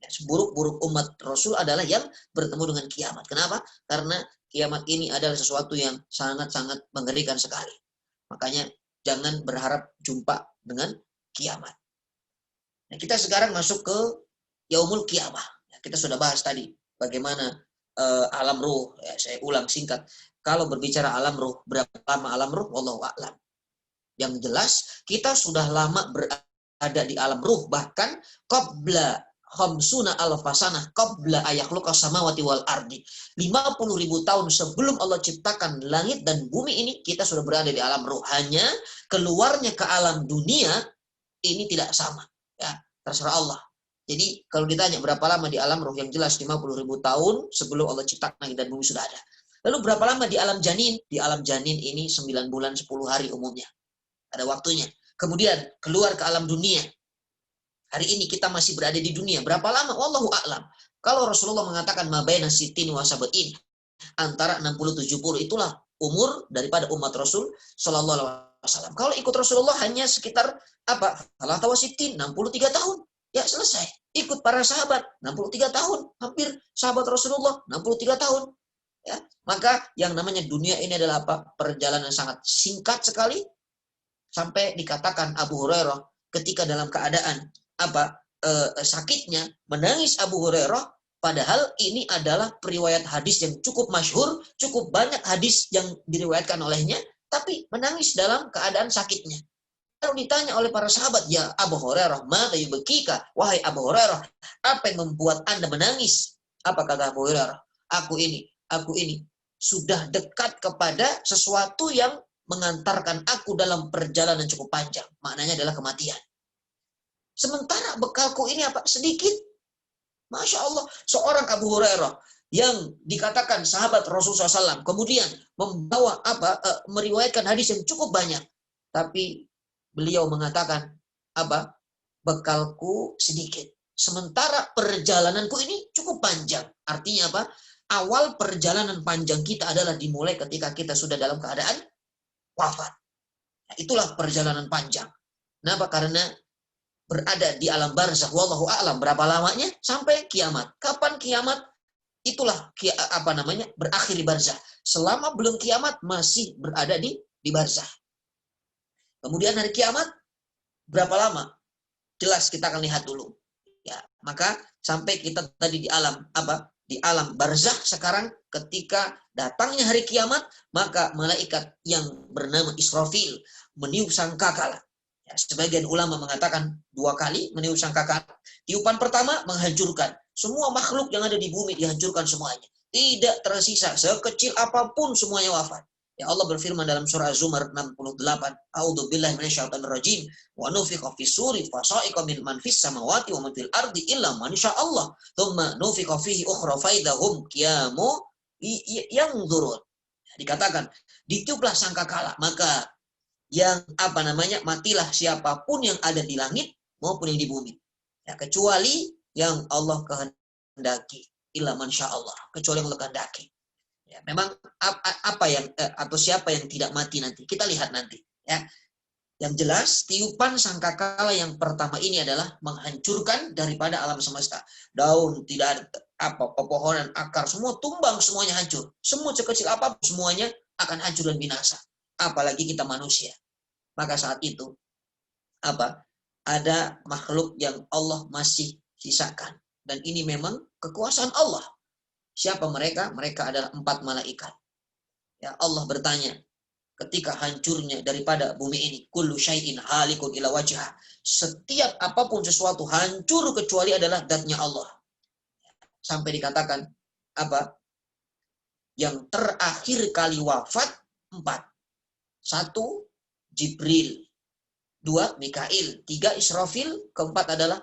Seburuk-buruk umat Rasul adalah yang bertemu dengan kiamat. Kenapa? Karena kiamat ini adalah sesuatu yang sangat-sangat mengerikan sekali. Makanya jangan berharap jumpa dengan kiamat. Nah, kita sekarang masuk ke yaumul kiamah. Kita sudah bahas tadi bagaimana alam ruh. Ya, saya ulang singkat. Kalau berbicara alam ruh, berapa lama alam ruh? Wallahu a'lam. Yang jelas kita sudah lama berada di alam ruh, bahkan qabla khamsuna alfasanah qabla ayakhluqa samawati wal ardi. 50.000 tahun sebelum Allah ciptakan langit dan bumi ini, kita sudah berada di alam ruh. Hanya keluarnya ke alam dunia ini tidak sama. Ya, terserah Allah. Jadi kalau ditanya berapa lama di alam ruh, yang jelas 50.000 tahun sebelum Allah ciptakan langit dan bumi sudah ada. Lalu berapa lama di alam janin? Di alam janin ini 9 bulan 10 hari umumnya. Ada waktunya. Kemudian keluar ke alam dunia. Hari ini kita masih berada di dunia. Berapa lama? Wallahu a'lam. Kalau Rasulullah mengatakan mabaina sitin wa sab'in, antara 60-70, itulah umur daripada umat Rasul sallallahu alaihi wasallam. Kalau ikut Rasulullah hanya sekitar salah tahu sitin 63 tahun. Ya selesai. Ikut para sahabat 63 tahun, hampir sahabat Rasulullah 63 tahun. Ya, maka yang namanya dunia ini adalah perjalanan sangat singkat sekali. Sampai dikatakan Abu Hurairah ketika dalam keadaan sakitnya menangis Abu Hurairah, padahal ini adalah periwayat hadis yang cukup masyhur, cukup banyak hadis yang diriwayatkan olehnya, tapi menangis dalam keadaan sakitnya. Lalu ditanya oleh para sahabat, ya Abu Hurairah, mada yubkika? Wahai Abu Hurairah, apa yang membuat Anda menangis? Apa kata Abu Hurairah? Aku ini sudah dekat kepada sesuatu yang mengantarkan aku dalam perjalanan cukup panjang. Maknanya adalah kematian. Sementara bekalku ini sedikit. Masya Allah, seorang Abu Hurairah yang dikatakan sahabat Rasulullah SAW, kemudian membawa meriwayatkan hadis yang cukup banyak. Tapi beliau mengatakan bekalku sedikit. Sementara perjalananku ini cukup panjang. Artinya apa? Awal perjalanan panjang kita adalah dimulai ketika kita sudah dalam keadaan wafat. Nah, itulah perjalanan panjang. Kenapa? Karena berada di alam barzakh, wallahu a'lam berapa lamanya sampai kiamat. Kapan kiamat? Itulah berakhir di barzakh. Selama belum kiamat masih berada di barzakh. Kemudian hari kiamat berapa lama? Jelas kita akan lihat dulu. Ya, maka sampai kita tadi di alam di alam barzakh sekarang, ketika datangnya hari kiamat, maka malaikat yang bernama Israfil meniup sangkakala. Ya, sebagian ulama mengatakan 2 kali meniup sangkakala. Tiupan pertama menghancurkan. Semua makhluk yang ada di bumi dihancurkan semuanya. Tidak tersisa, sekecil apapun semuanya wafat. Ya, Allah berfirman dalam surah Az-Zumar 68, A'udzubillahi minasyaitonirrajim, wa nufiqa fis-suri fasa'iqa man fis samawati wa man fil ardi illa man sya'allah, tsumma nufiqa fihi ukhra faidahum qiyamu yanzurun. Dikatakan, ditiuplah sangkakala, maka yang matilah siapapun yang ada di langit maupun yang di bumi. Ya, kecuali yang Allah kehendaki, illa man sya'allah, kecuali yang Allah kehendaki. Ya, memang atau siapa yang tidak mati nanti kita lihat nanti. Ya, yang jelas tiupan sangkakala yang pertama ini adalah menghancurkan daripada alam semesta. Daun tidak ada, pepohonan, akar semua tumbang, semuanya hancur. Semua sekecil apapun semuanya akan hancur dan binasa. Apalagi kita manusia. Maka saat itu ada makhluk yang Allah masih sisakan. Dan ini memang kekuasaan Allah. Siapa mereka? Mereka adalah 4 malaikat. Ya, Allah bertanya ketika hancurnya daripada bumi ini, kullu syai'in halikun ila wajhah. Setiap apapun sesuatu hancur kecuali adalah zatnya Allah. Sampai dikatakan yang terakhir kali wafat 4. 1 Jibril, 2 Mikail, 3 Israfil, keempat adalah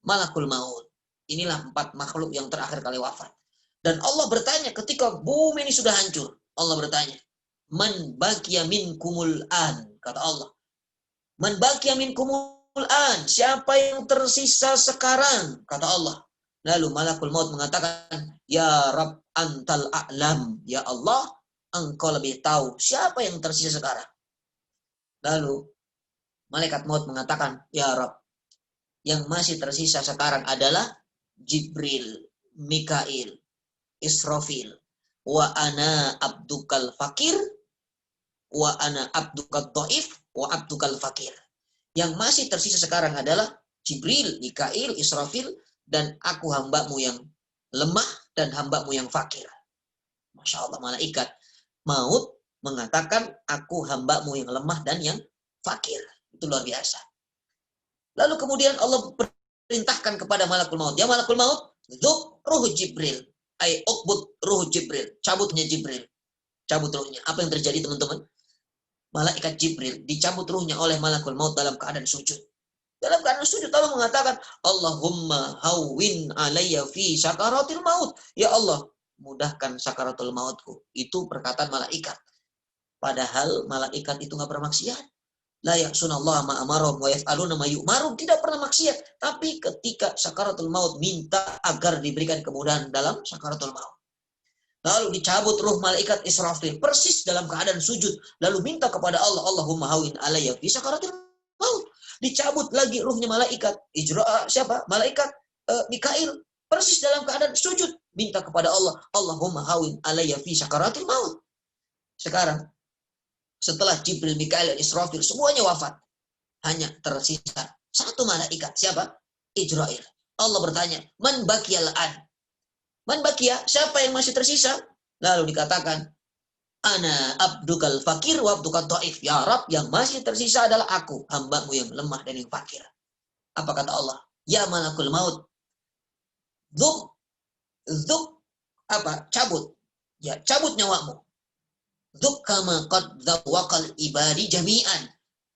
Malakul Maut. Inilah 4 makhluk yang terakhir kali wafat. Dan Allah bertanya ketika bumi ini sudah hancur, Allah bertanya, man baqiya minkumul an, kata Allah. Man baqiya minkumul an, siapa yang tersisa sekarang, kata Allah. Lalu Malakul Maut mengatakan, ya Rabb antal a'lam, ya Allah, engkau lebih tahu siapa yang tersisa sekarang. Lalu Malaikat Maut mengatakan, ya Rabb, yang masih tersisa sekarang adalah Jibril, Mikail, Israfil, wa ana abdukal fakir, wa ana abdukal dhaif, wa abdukal fakir. Yang masih tersisa sekarang adalah Jibril, Mikail, Israfil, dan aku hambamu yang lemah dan hambamu yang fakir. Masya Allah, malaikat maut mengatakan aku hambamu yang lemah dan yang fakir. Itu luar biasa. Lalu kemudian Allah perintahkan kepada Malakul Maut, ya Malakul Maut, dzub ruh Jibril, ay uqbud ruh Jibril, cabutnya Jibril, cabut ruhnya. Apa yang terjadi teman-teman? Malaikat Jibril dicabut ruhnya oleh Malakul Maut dalam keadaan sujud. Dalam keadaan sujud Allah mengatakan, Allahumma hawwin alayya fi sakaratil maut. Ya Allah, mudahkan sakaratul mautku. Itu perkataan malaikat. Padahal malaikat itu nggak pernah maksiat. La ya'sunallaha ma amarahum wa yaf'aluna ma yu'marun, tidak pernah maksiat, tapi ketika sakaratul maut minta agar diberikan kemudahan dalam sakaratul maut. Lalu dicabut ruh malaikat Israfil persis dalam keadaan sujud, lalu minta kepada Allah, Allahumma hawin alayya fi sakaratil maut. Dicabut lagi ruhnya malaikat malaikat Mikail persis dalam keadaan sujud, minta kepada Allah, Allahumma hawin alayya fi sakaratil maut. Sekarang setelah Jibril, Mikail, dan Israfil semuanya wafat, hanya tersisa 1 malaikat. Siapa? Ijrail. Allah bertanya, man baqiyal an? Man baqiya, siapa yang masih tersisa? Lalu dikatakan, ana abdukal fakir wa abdukal dhaif. Ya Rab, yang masih tersisa adalah aku, hambamu yang lemah dan yang fakir. Apa kata Allah? Ya Malakul Maut, dzub cabut. Ya, cabut nyawamu. Dzub kama qad dzawaqal ibadi jami'an.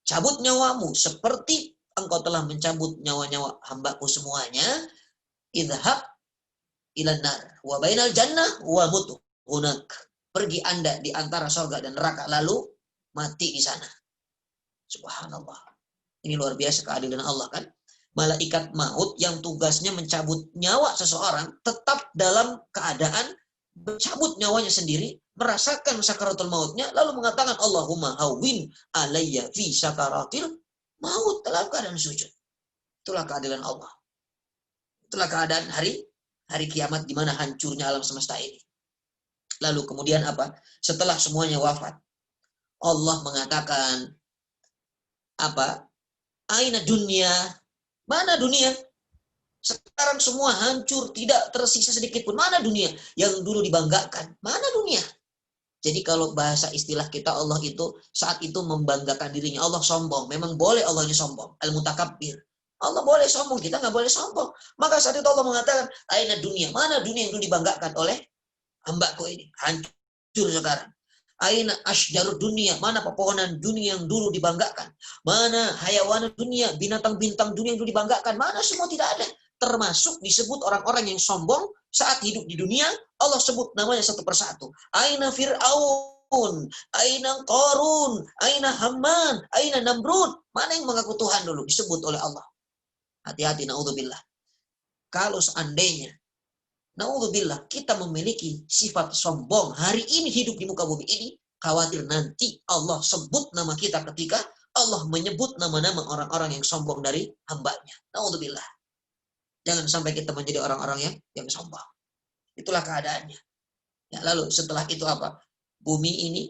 Cabut nyawamu seperti engkau telah mencabut nyawa-nyawa hambaku semuanya. Idhab ilan nar wa bainal jannah wa mut hunak. Pergi Anda di antara surga dan neraka, lalu mati di sana. Subhanallah. Ini luar biasa keadilan Allah kan? Malaikat maut yang tugasnya mencabut nyawa seseorang tetap dalam keadaan mencabut nyawanya sendiri, merasakan sakaratul mautnya, lalu mengatakan Allahumma hawwin alayya fi sakaratil maut dalam keadaan sujud. Itulah keadilan Allah. Itulah keadaan hari kiamat di mana hancurnya alam semesta ini. Lalu kemudian apa? Setelah semuanya wafat, Allah mengatakan aina dunia? Mana dunia? Sekarang semua hancur, tidak tersisa sedikit pun. Mana dunia yang dulu dibanggakan? Mana dunia? Jadi kalau bahasa istilah kita, Allah itu saat itu membanggakan dirinya. Allah sombong. Memang boleh Allah ini sombong. Al-mutakabbir. Allah boleh sombong, kita nggak boleh sombong. Maka saat itu Allah mengatakan, aina dunia? Mana dunia yang dulu dibanggakan oleh hambaku ini? Hancur sekarang. Aina asjarud dunia? Mana pepohonan dunia yang dulu dibanggakan? Mana hayawan dunia, binatang-bintang dunia yang dulu dibanggakan? Mana semua tidak ada. Termasuk disebut orang-orang yang sombong saat hidup di dunia, Allah sebut namanya satu persatu. Aina Fir'aun, aina Qarun, aina Haman, aina Namrud. Mana yang mengaku Tuhan dulu disebut oleh Allah. Hati-hati, naudzubillah. Kalau seandainya naudzubillah kita memiliki sifat sombong hari ini hidup di muka bumi ini, khawatir nanti Allah sebut nama kita ketika Allah menyebut nama-nama orang-orang yang sombong dari hambanya. Naudzubillah. Jangan sampai kita menjadi orang-orang yang sombong. Itulah keadaannya. Ya, lalu setelah itu apa? Bumi ini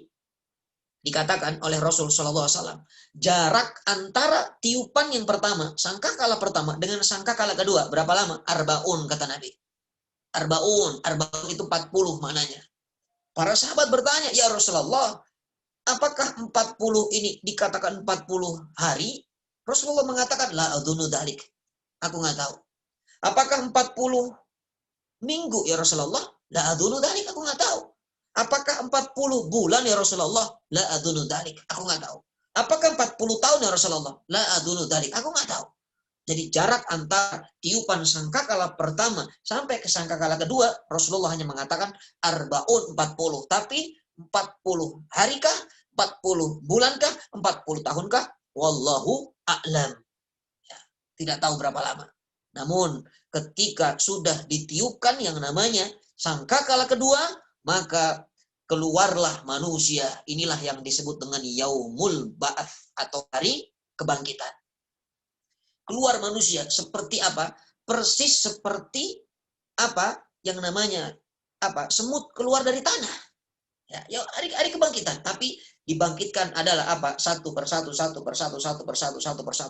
dikatakan oleh Rasul Shallallahu Alaihi Wasallam, jarak antara tiupan yang pertama, sangkakala pertama dengan sangkakala kedua berapa lama? Arbaun, kata Nabi. Arbaun itu 40 maknanya. Para sahabat bertanya, ya Rasulullah, apakah 40 ini dikatakan 40 hari? Rasulullah mengatakan, la adunu dalik. Aku nggak tahu. Apakah 40 minggu ya Rasulullah? La adunu dalik, aku nggak tahu. Apakah 40 bulan ya Rasulullah? La adunu dalik, aku nggak tahu. Apakah 40 tahun ya Rasulullah? La adunu dalik, aku nggak tahu. Jadi jarak antara tiupan sangkakala pertama sampai ke sangkakala kedua, Rasulullah hanya mengatakan arbaun 40. Tapi 40 harikah? 40 bulankah? 40 tahunkah? Wallahu a'lam. Ya, tidak tahu berapa lama. Namun ketika sudah ditiupkan yang namanya sangkakala kedua, maka keluarlah manusia. Inilah yang disebut dengan yaumul ba'ats atau hari kebangkitan. Keluar manusia seperti apa? Persis seperti apa yang namanya apa? Semut keluar dari tanah. Ya, hari kebangkitan. Tapi dibangkitkan adalah apa? Satu persatu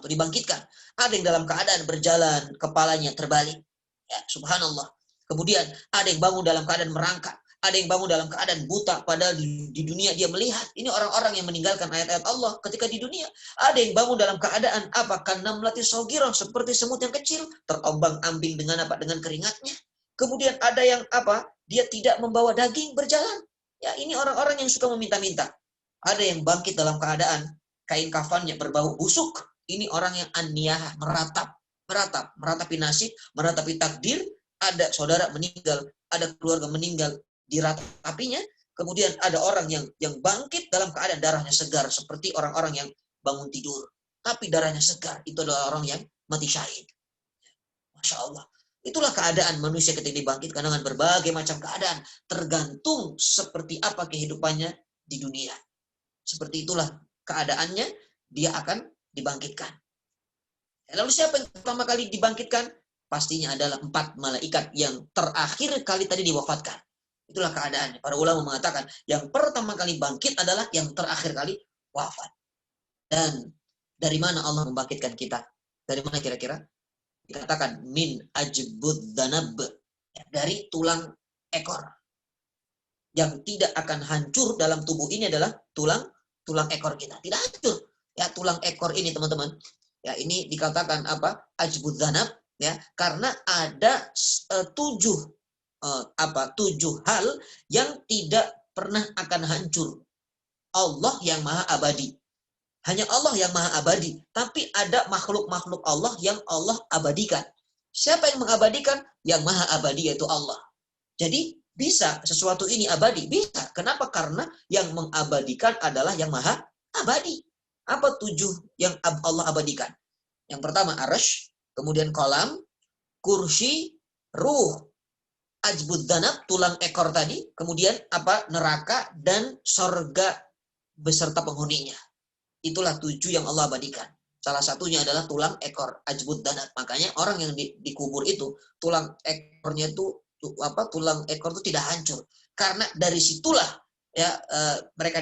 dibangkitkan. Ada yang dalam keadaan berjalan, kepalanya terbalik. Ya, subhanallah. Kemudian ada yang bangun dalam keadaan merangkak. Ada yang bangun dalam keadaan buta, padahal di dunia dia melihat. Ini orang-orang yang meninggalkan ayat-ayat Allah ketika di dunia. Ada yang bangun dalam keadaan apa? Kanamlati saghirah, seperti semut yang kecil, terombang-ambing dengan apa? Dengan keringatnya. Kemudian ada yang apa? Dia tidak membawa daging berjalan. Ya, ini orang-orang yang suka meminta-minta. Ada yang bangkit dalam keadaan kain kafannya berbau busuk. Ini orang yang aniyah, meratapi nasib, meratapi takdir. Ada saudara meninggal, ada keluarga meninggal, diratapinya. Kemudian ada orang yang bangkit dalam keadaan darahnya segar seperti orang-orang yang bangun tidur, tapi darahnya segar. Itu adalah orang yang mati syahid. Masya Allah. Itulah keadaan manusia ketika dibangkitkan dengan berbagai macam keadaan, tergantung seperti apa kehidupannya di dunia. Seperti itulah keadaannya, dia akan dibangkitkan. Lalu siapa yang pertama kali dibangkitkan? Pastinya adalah 4 malaikat yang terakhir kali tadi diwafatkan. Itulah keadaannya. Para ulama mengatakan yang pertama kali bangkit adalah yang terakhir kali wafat. Dan dari mana Allah membangkitkan kita? Dari mana kira-kira? Dikatakan min ajbud danab, dari tulang ekor. Yang tidak akan hancur dalam tubuh ini adalah tulang ekor kita. Tidak hancur. Ya, tulang ekor ini teman-teman. Ya, ini dikatakan apa? Ajbud danab, ya, karena ada 7 hal yang tidak pernah akan hancur. Allah yang maha abadi. Hanya Allah yang maha abadi. Tapi ada makhluk-makhluk Allah yang Allah abadikan. Siapa yang mengabadikan? Yang maha abadi yaitu Allah. Jadi bisa sesuatu ini abadi? Bisa. Kenapa? Karena yang mengabadikan adalah yang maha abadi. Apa 7 yang Allah abadikan? Yang pertama arsy, kemudian kolam, kursi, ruh, ajbud danab, tulang ekor tadi, kemudian apa? Neraka dan sorga beserta penghuninya. Itulah 7 yang Allah abadikan. Salah satunya adalah tulang ekor, ajbud danab. Makanya orang yang dikubur itu, tulang ekornya itu tulang ekor itu tidak hancur. Karena dari situlah ya mereka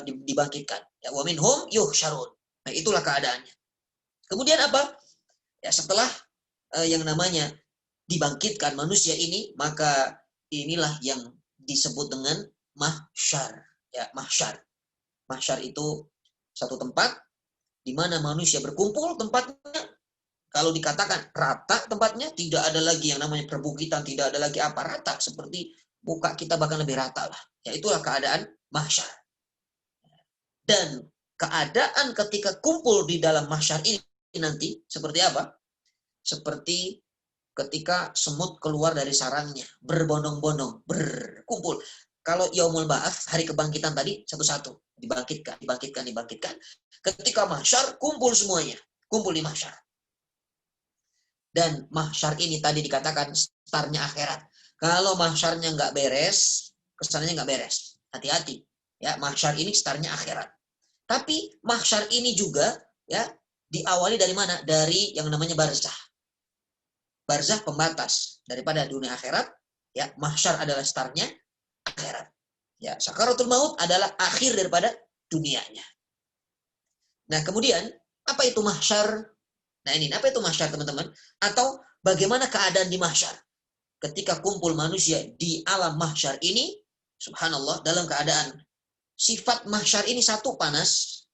dibangkitkan. Ya, wa minhum yuhsyarun. Nah, itulah keadaannya. Kemudian apa? Ya, setelah yang namanya dibangkitkan manusia ini, maka inilah yang disebut dengan mahsyar. Ya, mahsyar. Mahsyar itu satu tempat di mana manusia berkumpul, tempatnya kalau dikatakan rata tempatnya, tidak ada lagi yang namanya perbukitan, tidak ada lagi apa, rata seperti muka kita, bahkan lebih rata lah. Ya, itulah keadaan mahsyar. Dan keadaan ketika kumpul di dalam mahsyar ini nanti seperti apa? Seperti ketika semut keluar dari sarangnya, berbondong-bondong, berkumpul. Kalau yaumul ba'ats, hari kebangkitan tadi, satu-satu dibangkitkan. Ketika mahsyar, kumpul semuanya, kumpul di mahsyar. Dan mahsyar ini tadi dikatakan startnya akhirat. Kalau mahsyarnya nggak beres, kesannya nggak beres. Hati-hati. Ya, mahsyar ini startnya akhirat. Tapi mahsyar ini juga ya diawali dari mana? Dari yang namanya barzah. Barzah pembatas daripada dunia akhirat. Ya, mahsyar adalah startnya akhirat. Ya, sakaratul maut adalah akhir daripada dunianya. Nah, kemudian apa itu mahsyar? Nah, ini apa itu mahsyar, teman-teman? Atau bagaimana keadaan di mahsyar? Ketika kumpul manusia di alam mahsyar ini, subhanallah, dalam keadaan sifat mahsyar ini satu, panas.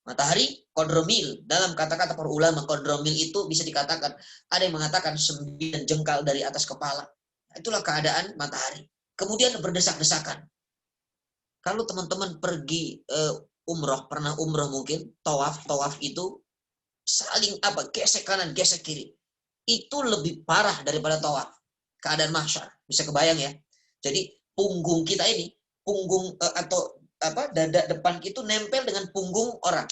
Matahari kodromil. Dalam kata-kata para ulama, kodromil itu bisa dikatakan, ada yang mengatakan 9 jengkal dari atas kepala. Itulah keadaan matahari. Kemudian berdesak-desakan. Kalau teman-teman pergi umroh, pernah umroh mungkin, tawaf itu saling gesek kanan, gesek kiri. Itu lebih parah daripada tawaf. Keadaan mahsyar. Bisa kebayang ya. Jadi punggung kita ini, punggung dada depan itu nempel dengan punggung orang.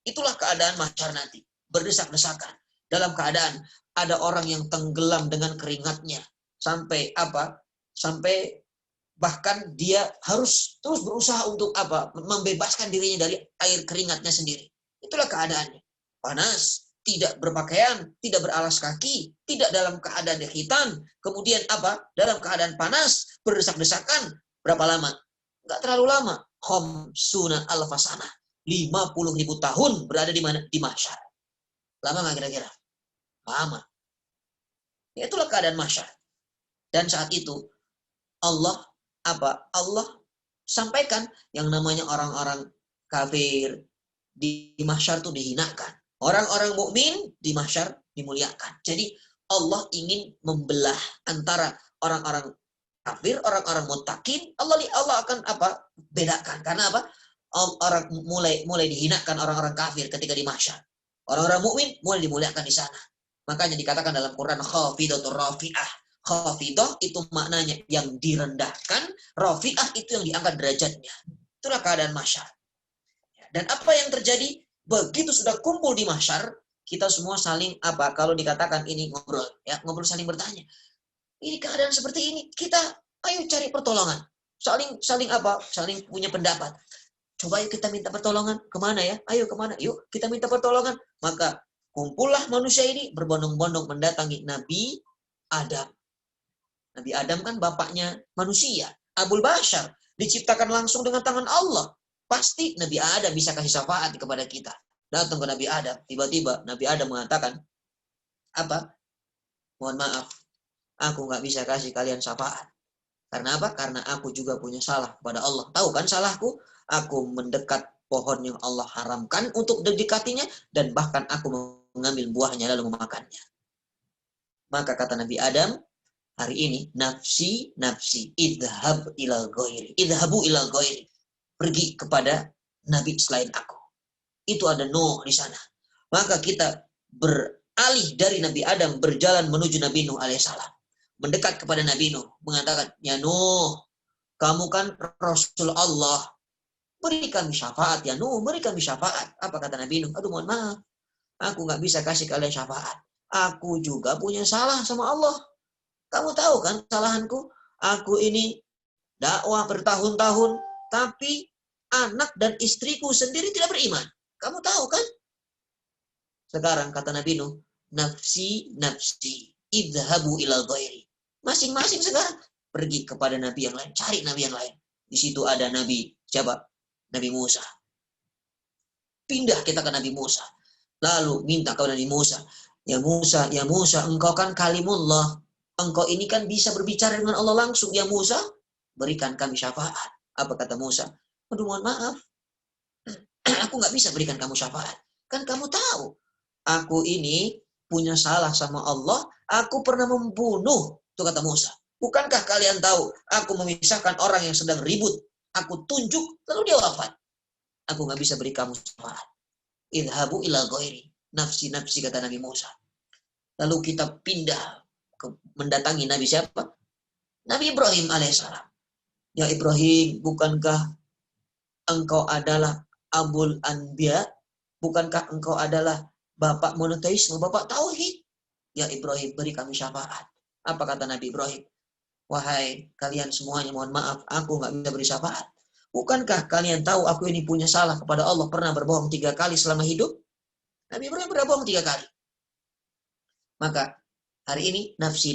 Itulah keadaan mahsyar nanti. Berdesak-desakan. Dalam keadaan ada orang yang tenggelam dengan keringatnya. Sampai bahkan dia harus terus berusaha untuk membebaskan dirinya dari air keringatnya sendiri. Itulah keadaannya. Panas, tidak berpakaian, tidak beralas kaki, tidak dalam keadaan hitam, kemudian dalam keadaan panas, berdesak-desakan. Berapa lama? Enggak terlalu lama. Khamsuna alfasana. 50.000 tahun berada di mana? Di mahsyar. Lama nggak kira-kira? Lama. Ya, itulah keadaan mahsyar. Dan saat itu Allah sampaikan yang namanya orang-orang kafir di mahsyar itu dihinakan. Orang-orang mukmin di mahsyar dimuliakan. Jadi Allah ingin membelah antara orang-orang kafir, orang-orang muttaqin. Allah akan bedakan. Karena orang mulai dihinakan orang-orang kafir ketika di mahsyar. Orang-orang mukmin mulai dimuliakan di sana. Makanya dikatakan dalam Quran khafidatur rafi'ah. Khafidah itu maknanya yang direndahkan, rafi'ah itu yang diangkat derajatnya. Itulah keadaan mahsyar. Dan apa yang terjadi? Begitu sudah kumpul di mahsyar, kita semua saling kalau dikatakan ini ngobrol, ya, ngobrol saling bertanya. Ini keadaan seperti ini, kita ayo cari pertolongan. Saling punya pendapat. Coba yuk kita minta pertolongan. Kemana ya? Ayo kemana? Yuk kita minta pertolongan. Maka kumpullah manusia ini berbondong-bondong mendatangi Nabi Adam. Nabi Adam kan bapaknya manusia. Abul Bashar. Diciptakan langsung dengan tangan Allah. Pasti Nabi Adam bisa kasih syafaat kepada kita. Datang ke Nabi Adam. Tiba-tiba Nabi Adam mengatakan, mohon maaf, aku nggak bisa kasih kalian syafaat. Karena apa? Karena aku juga punya salah kepada Allah. Tahu kan salahku? Aku mendekat pohon yang Allah haramkan untuk didekatinya. Dan bahkan aku mengambil buahnya lalu memakannya. Maka kata Nabi Adam, hari ini, nafsi, idhab ilal ghairi. Idhabu ilal ghairi. Pergi kepada Nabi selain aku. Itu ada Nuh di sana. Maka kita beralih dari Nabi Adam berjalan menuju Nabi Nuh alaihissalam. Mendekat kepada Nabi Nuh. Mengatakan, ya Nuh, kamu kan Rasul Allah. Beri kami syafaat ya Nuh. Beri kami syafaat. Apa kata Nabi Nuh? Aduh mohon maaf. Aku nggak bisa kasih kalian syafaat. Aku juga punya salah sama Allah. Kamu tahu kan kesalahanku? Aku ini dakwah bertahun-tahun. Tapi anak dan istriku sendiri tidak beriman. Kamu tahu kan? Sekarang kata Nabi Nuh, nafsi, idhabu ilal ghairi. Masing-masing sekarang pergi kepada Nabi yang lain. Cari Nabi yang lain. Di situ ada Nabi, siapa? Nabi Musa. Pindah kita ke Nabi Musa. Lalu minta kepada Nabi Musa. Ya Musa, engkau kan kalimullah. Engkau ini kan bisa berbicara dengan Allah langsung. Ya Musa, berikan kami syafaat. Apa kata Musa? Aduh mohon maaf. Aku nggak bisa berikan kamu syafaat. Kan kamu tahu. Aku ini punya salah sama Allah. Aku pernah membunuh. Itu kata Musa. Bukankah kalian tahu? Aku memisahkan orang yang sedang ribut. Aku tunjuk. Lalu dia wafat. Aku nggak bisa beri kamu syafaat. Idhabu ila ghairi. Nafsi, kata Nabi Musa. Lalu kita pindah. Mendatangi Nabi siapa? Nabi Ibrahim alaihissalam. Ya Ibrahim, bukankah engkau adalah Abul Anbiya? Bukankah engkau adalah bapak monoteisme, bapak tauhid? Ya Ibrahim, beri kami syafaat. Apa kata Nabi Ibrahim? Wahai kalian semuanya, mohon maaf, aku nggak bisa beri syafaat. Bukankah kalian tahu aku ini punya salah kepada Allah, pernah berbohong 3 kali selama hidup? Nabi Ibrahim pernah bohong 3 kali. Maka hari ini nafsi,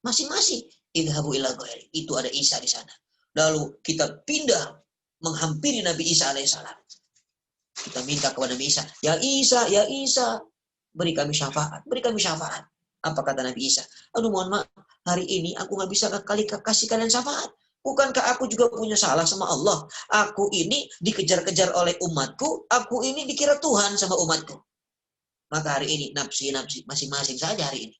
masing-masing idhabu ila ghairi. Itu ada Isa di sana. Lalu kita pindah menghampiri Nabi Isa alaihissalam. Kita minta kepada Nabi Isa, ya Isa, beri kami syafaat, beri kami syafaat. Apa kata Nabi Isa? Aduh mohon maaf, hari ini aku nggak bisa kasih kalian syafaat. Bukankah aku juga punya salah sama Allah? Aku ini dikejar-kejar oleh umatku, aku ini dikira Tuhan sama umatku. Maka hari ini nafsi-nafsi masing-masing saja hari ini.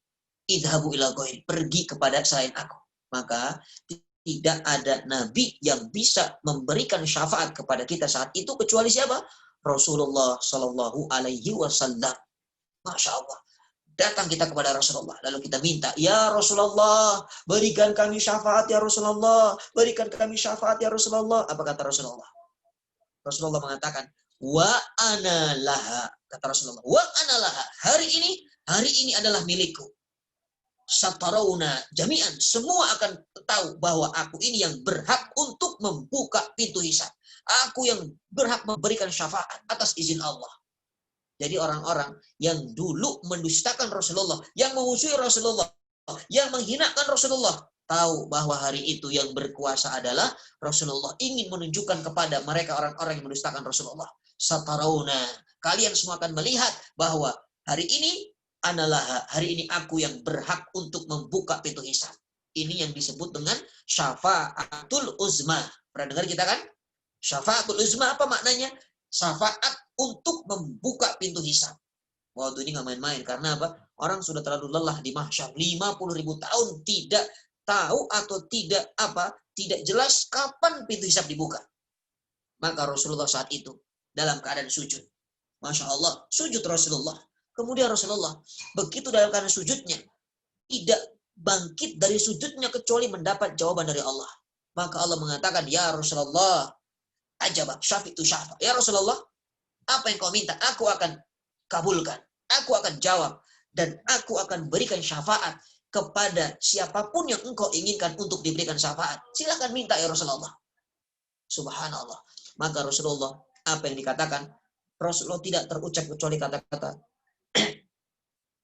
Idhabu ila ghairi, pergi kepada selain aku. Maka tidak ada nabi yang bisa memberikan syafaat kepada kita saat itu kecuali siapa? Rasulullah Shallallahu Alaihi Wasallam. Masya Allah. Datang kita kepada Rasulullah, lalu kita minta, ya Rasulullah, berikan kami syafaat ya Rasulullah, berikan kami syafaat ya Rasulullah. Apa kata Rasulullah? Rasulullah mengatakan, wa ana laha. Kata Rasulullah, wa ana laha. Hari ini adalah milikku. Satarawna jami'an, semua akan tahu bahwa aku ini yang berhak untuk membuka pintu hisab. Aku yang berhak memberikan syafaat atas izin Allah. Jadi orang-orang yang dulu mendustakan Rasulullah, yang memusuhi Rasulullah, yang menghinakan Rasulullah, tahu bahwa hari itu yang berkuasa adalah Rasulullah. Ingin menunjukkan kepada mereka orang-orang yang mendustakan Rasulullah. Satarawna, kalian semua akan melihat bahwa hari ini hari ini aku yang berhak untuk membuka pintu hisab. Ini yang disebut dengan syafaatul uzma. Pernah dengar kita kan? Syafaatul uzma apa maknanya? Syafaat untuk membuka pintu hisab. Waktu ini nggak main-main. Karena apa? Orang sudah terlalu lelah di mahsyar. 50.000 tahun tidak tahu atau tidak jelas kapan pintu hisab dibuka. Maka Rasulullah saat itu dalam keadaan sujud. Masya Allah, sujud Rasulullah. Kemudian Rasulullah begitu dalam keadaan sujudnya tidak bangkit dari sujudnya kecuali mendapat jawaban dari Allah. Maka Allah mengatakan, ya Rasulullah, ajabah, syafi'tu syafa. Ya Rasulullah, apa yang kau minta, aku akan kabulkan. Aku akan jawab. Dan aku akan berikan syafaat kepada siapapun yang engkau inginkan untuk diberikan syafaat. Silakan minta ya Rasulullah. Subhanallah. Maka Rasulullah, apa yang dikatakan? Rasulullah tidak terucap kecuali kata-kata,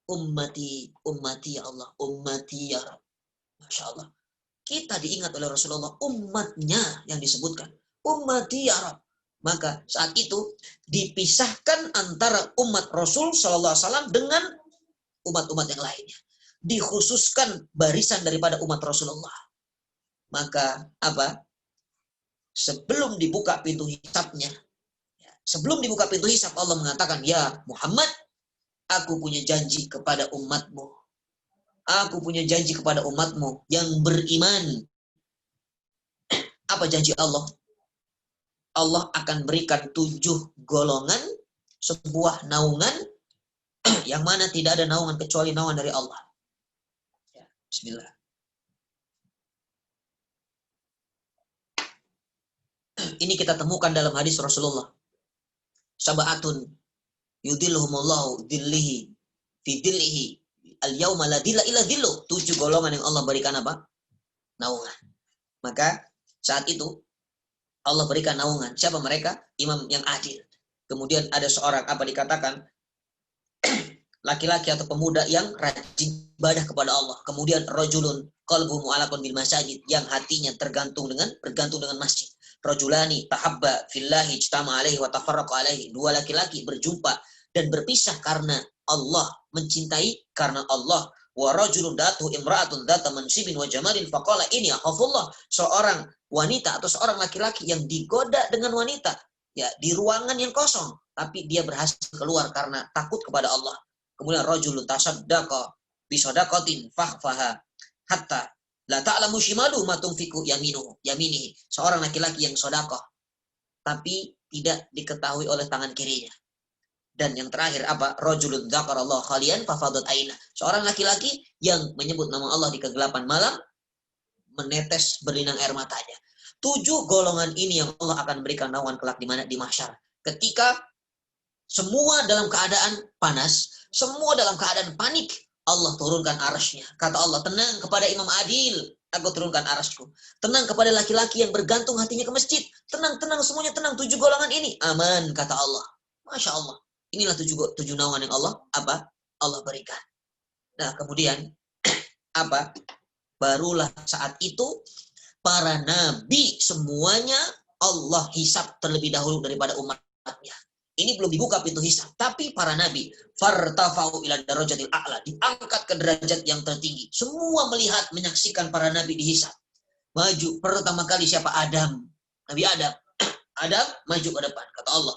ummati, ummati ya Allah, ummati ya Rabb. Masya Allah. Kita diingat oleh Rasulullah, umatnya yang disebutkan. Ummati ya Rabb. Maka saat itu dipisahkan antara umat Rasul Sallallahu Alaihi Wasallam dengan umat-umat yang lainnya. Dikhususkan barisan daripada umat Rasulullah. Maka apa? Sebelum dibuka pintu hisabnya, Allah mengatakan, ya Muhammad, aku punya janji kepada umatmu. Aku punya janji kepada umatmu yang beriman. Apa janji Allah? Allah akan berikan 7 golongan, sebuah naungan, yang mana tidak ada naungan kecuali naungan dari Allah. Ya, bismillah. Ini kita temukan dalam hadis Rasulullah. Sab'atun yudhilluhumullahu dhillihi fi dhillihi al-yawma la dhilla illa dhilluh. 7 golongan yang Allah berikan apa? Naungan. Maka saat itu Allah berikan naungan. Siapa mereka? Imam yang adil. Kemudian ada seorang dikatakan laki-laki atau pemuda yang rajin ibadah kepada Allah. Kemudian rajulun qalbuhu mu'allaqun bil masajid, yang hatinya bergantung dengan masjid. Rajulani tahabba fillahi ijtama alaihi wa tafarraqa alaihi. 2 laki-laki berjumpa dan berpisah karena Allah, mencintai karena Allah. Wa rajulun datu imra'atun data mansibin wa jamalin faqala ini akhafullah. Seorang wanita atau seorang laki-laki yang digoda dengan wanita ya di ruangan yang kosong, tapi dia berhasil keluar karena takut kepada Allah. Kemudian rajulun tasaddaqa bi shadaqatin fakhfaha hatta la ta'lamu shimalu ma tunfiqu yaminihi. Seorang laki-laki yang sedekah tapi tidak diketahui oleh tangan kirinya. Dan yang terakhir apa? Rajulun dzakarallahu khalian fafadat aina. Seorang laki-laki yang menyebut nama Allah di kegelapan malam, menetes berlinang air matanya. 7 golongan ini yang Allah akan berikan naungan kelak di mana? Di mahsyar. Ketika semua dalam keadaan panas, semua dalam keadaan panik, Allah turunkan arasy-Nya. Kata Allah, tenang kepada Imam Adil, aku turunkan arasku. Tenang kepada laki-laki yang bergantung hatinya ke masjid. Tenang, semuanya tenang. 7 golongan ini aman, kata Allah. Masya Allah. Inilah 7 naungan yang Allah berikan. Nah, kemudian barulah saat itu para nabi semuanya Allah hisab terlebih dahulu daripada umatnya. Ini belum dibuka pintu hisab. Tapi para nabi, fartafa'u ila darajatil a'la, diangkat ke derajat yang tertinggi. Semua melihat, menyaksikan para nabi dihisab. Maju, pertama kali siapa? Adam. Nabi Adam. Adam maju ke depan, kata Allah.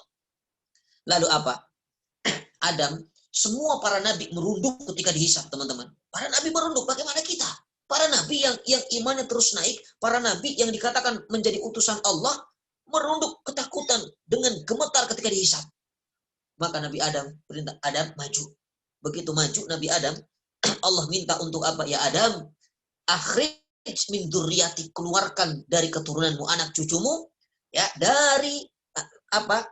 Lalu apa? Adam, semua para nabi merunduk ketika dihisab, teman-teman. Para nabi merunduk, bagaimana kita? Para nabi yang imannya terus naik, para nabi yang dikatakan menjadi utusan Allah, merunduk ketakutan dengan gemetar ketika dihisab. Maka Nabi Adam perintah Adam maju. Begitu maju Nabi Adam, Allah minta untuk apa? Ya Adam, akhrij min dzurriyyati, keluarkan dari keturunanmu, anak cucumu, ya, dari apa?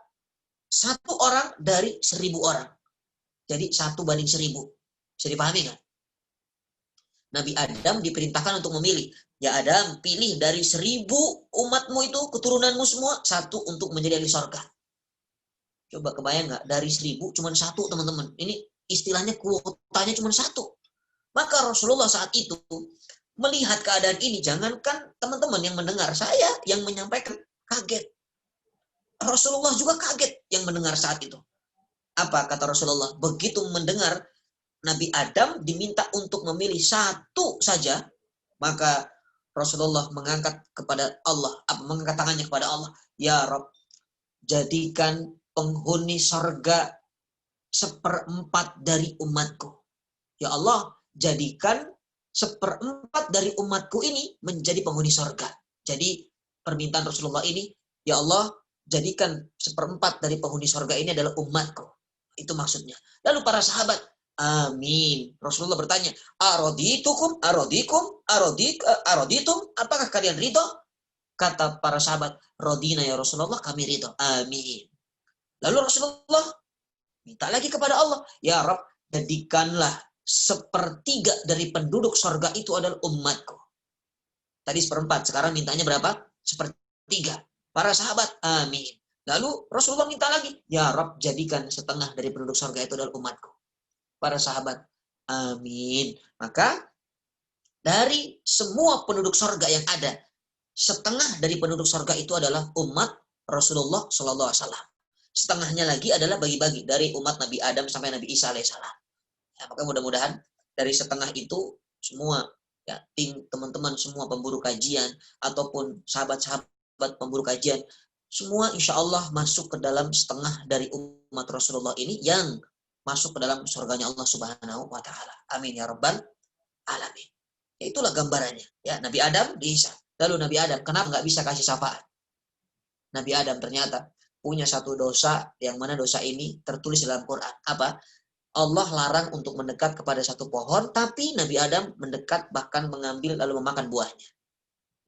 1 orang dari 1000 orang. Jadi 1 banding 1000. Bisa dipahami nggak? Nabi Adam diperintahkan untuk memilih. Ya Adam, pilih dari 1000 umatmu itu, keturunanmu semua, 1 untuk menjadi ahli surga. Coba kebayang nggak? Dari 1000 cuma 1, teman-teman. Ini istilahnya kuotanya cuma 1. Maka Rasulullah saat itu melihat keadaan ini, jangankan teman-teman yang mendengar, saya yang menyampaikan kaget. Rasulullah juga kaget yang mendengar saat itu. Apa kata Rasulullah? Begitu mendengar Nabi Adam diminta untuk memilih 1 saja, maka Rasulullah mengangkat kepada Allah, mengangkat tangannya kepada Allah. Ya Rabb, jadikan penghuni surga 1/4 dari umatku. Ya Allah, jadikan 1/4 dari umatku ini menjadi penghuni surga. Jadi permintaan Rasulullah ini, ya Allah, jadikan 1/4 dari penghuni surga ini adalah umatku. Itu maksudnya. Lalu para sahabat, amin. Rasulullah bertanya, araditum? Apakah kalian ridho? Kata para sahabat, radina ya Rasulullah, kami ridho. Amin. Lalu Rasulullah minta lagi kepada Allah, ya Rabb, jadikanlah 1/3 dari penduduk surga itu adalah umatku. Tadi 1/4, sekarang mintanya berapa? 1/3. Para sahabat, amin. Lalu Rasulullah minta lagi, ya Rabb, jadikan 1/2 dari penduduk surga itu adalah umatku. Para sahabat, amin. Maka dari semua penduduk surga yang ada, 1/2 dari penduduk surga itu adalah umat Rasulullah Sallallahu Alaihi Wasallam. 1/2-nya lagi adalah bagi-bagi dari umat Nabi Adam sampai Nabi Isa alaihissalam. Ya, maka mudah-mudahan dari 1/2 itu semua, ya, tim teman-teman semua pemburu kajian ataupun sahabat-sahabat pemburu kajian, semua insya Allah masuk ke dalam 1/2 dari umat Rasulullah ini yang masuk ke dalam surganya Allah Subhanahu wa Ta'ala. Amin ya Rabbal Alamin. Ya, itulah gambarannya. Ya, Nabi Adam dihisab. Lalu Nabi Adam, kenapa nggak bisa kasih syafaat? Nabi Adam ternyata punya 1 dosa, yang mana dosa ini tertulis dalam Quran. Apa? Allah larang untuk mendekat kepada 1 pohon, tapi Nabi Adam mendekat, bahkan mengambil lalu memakan buahnya.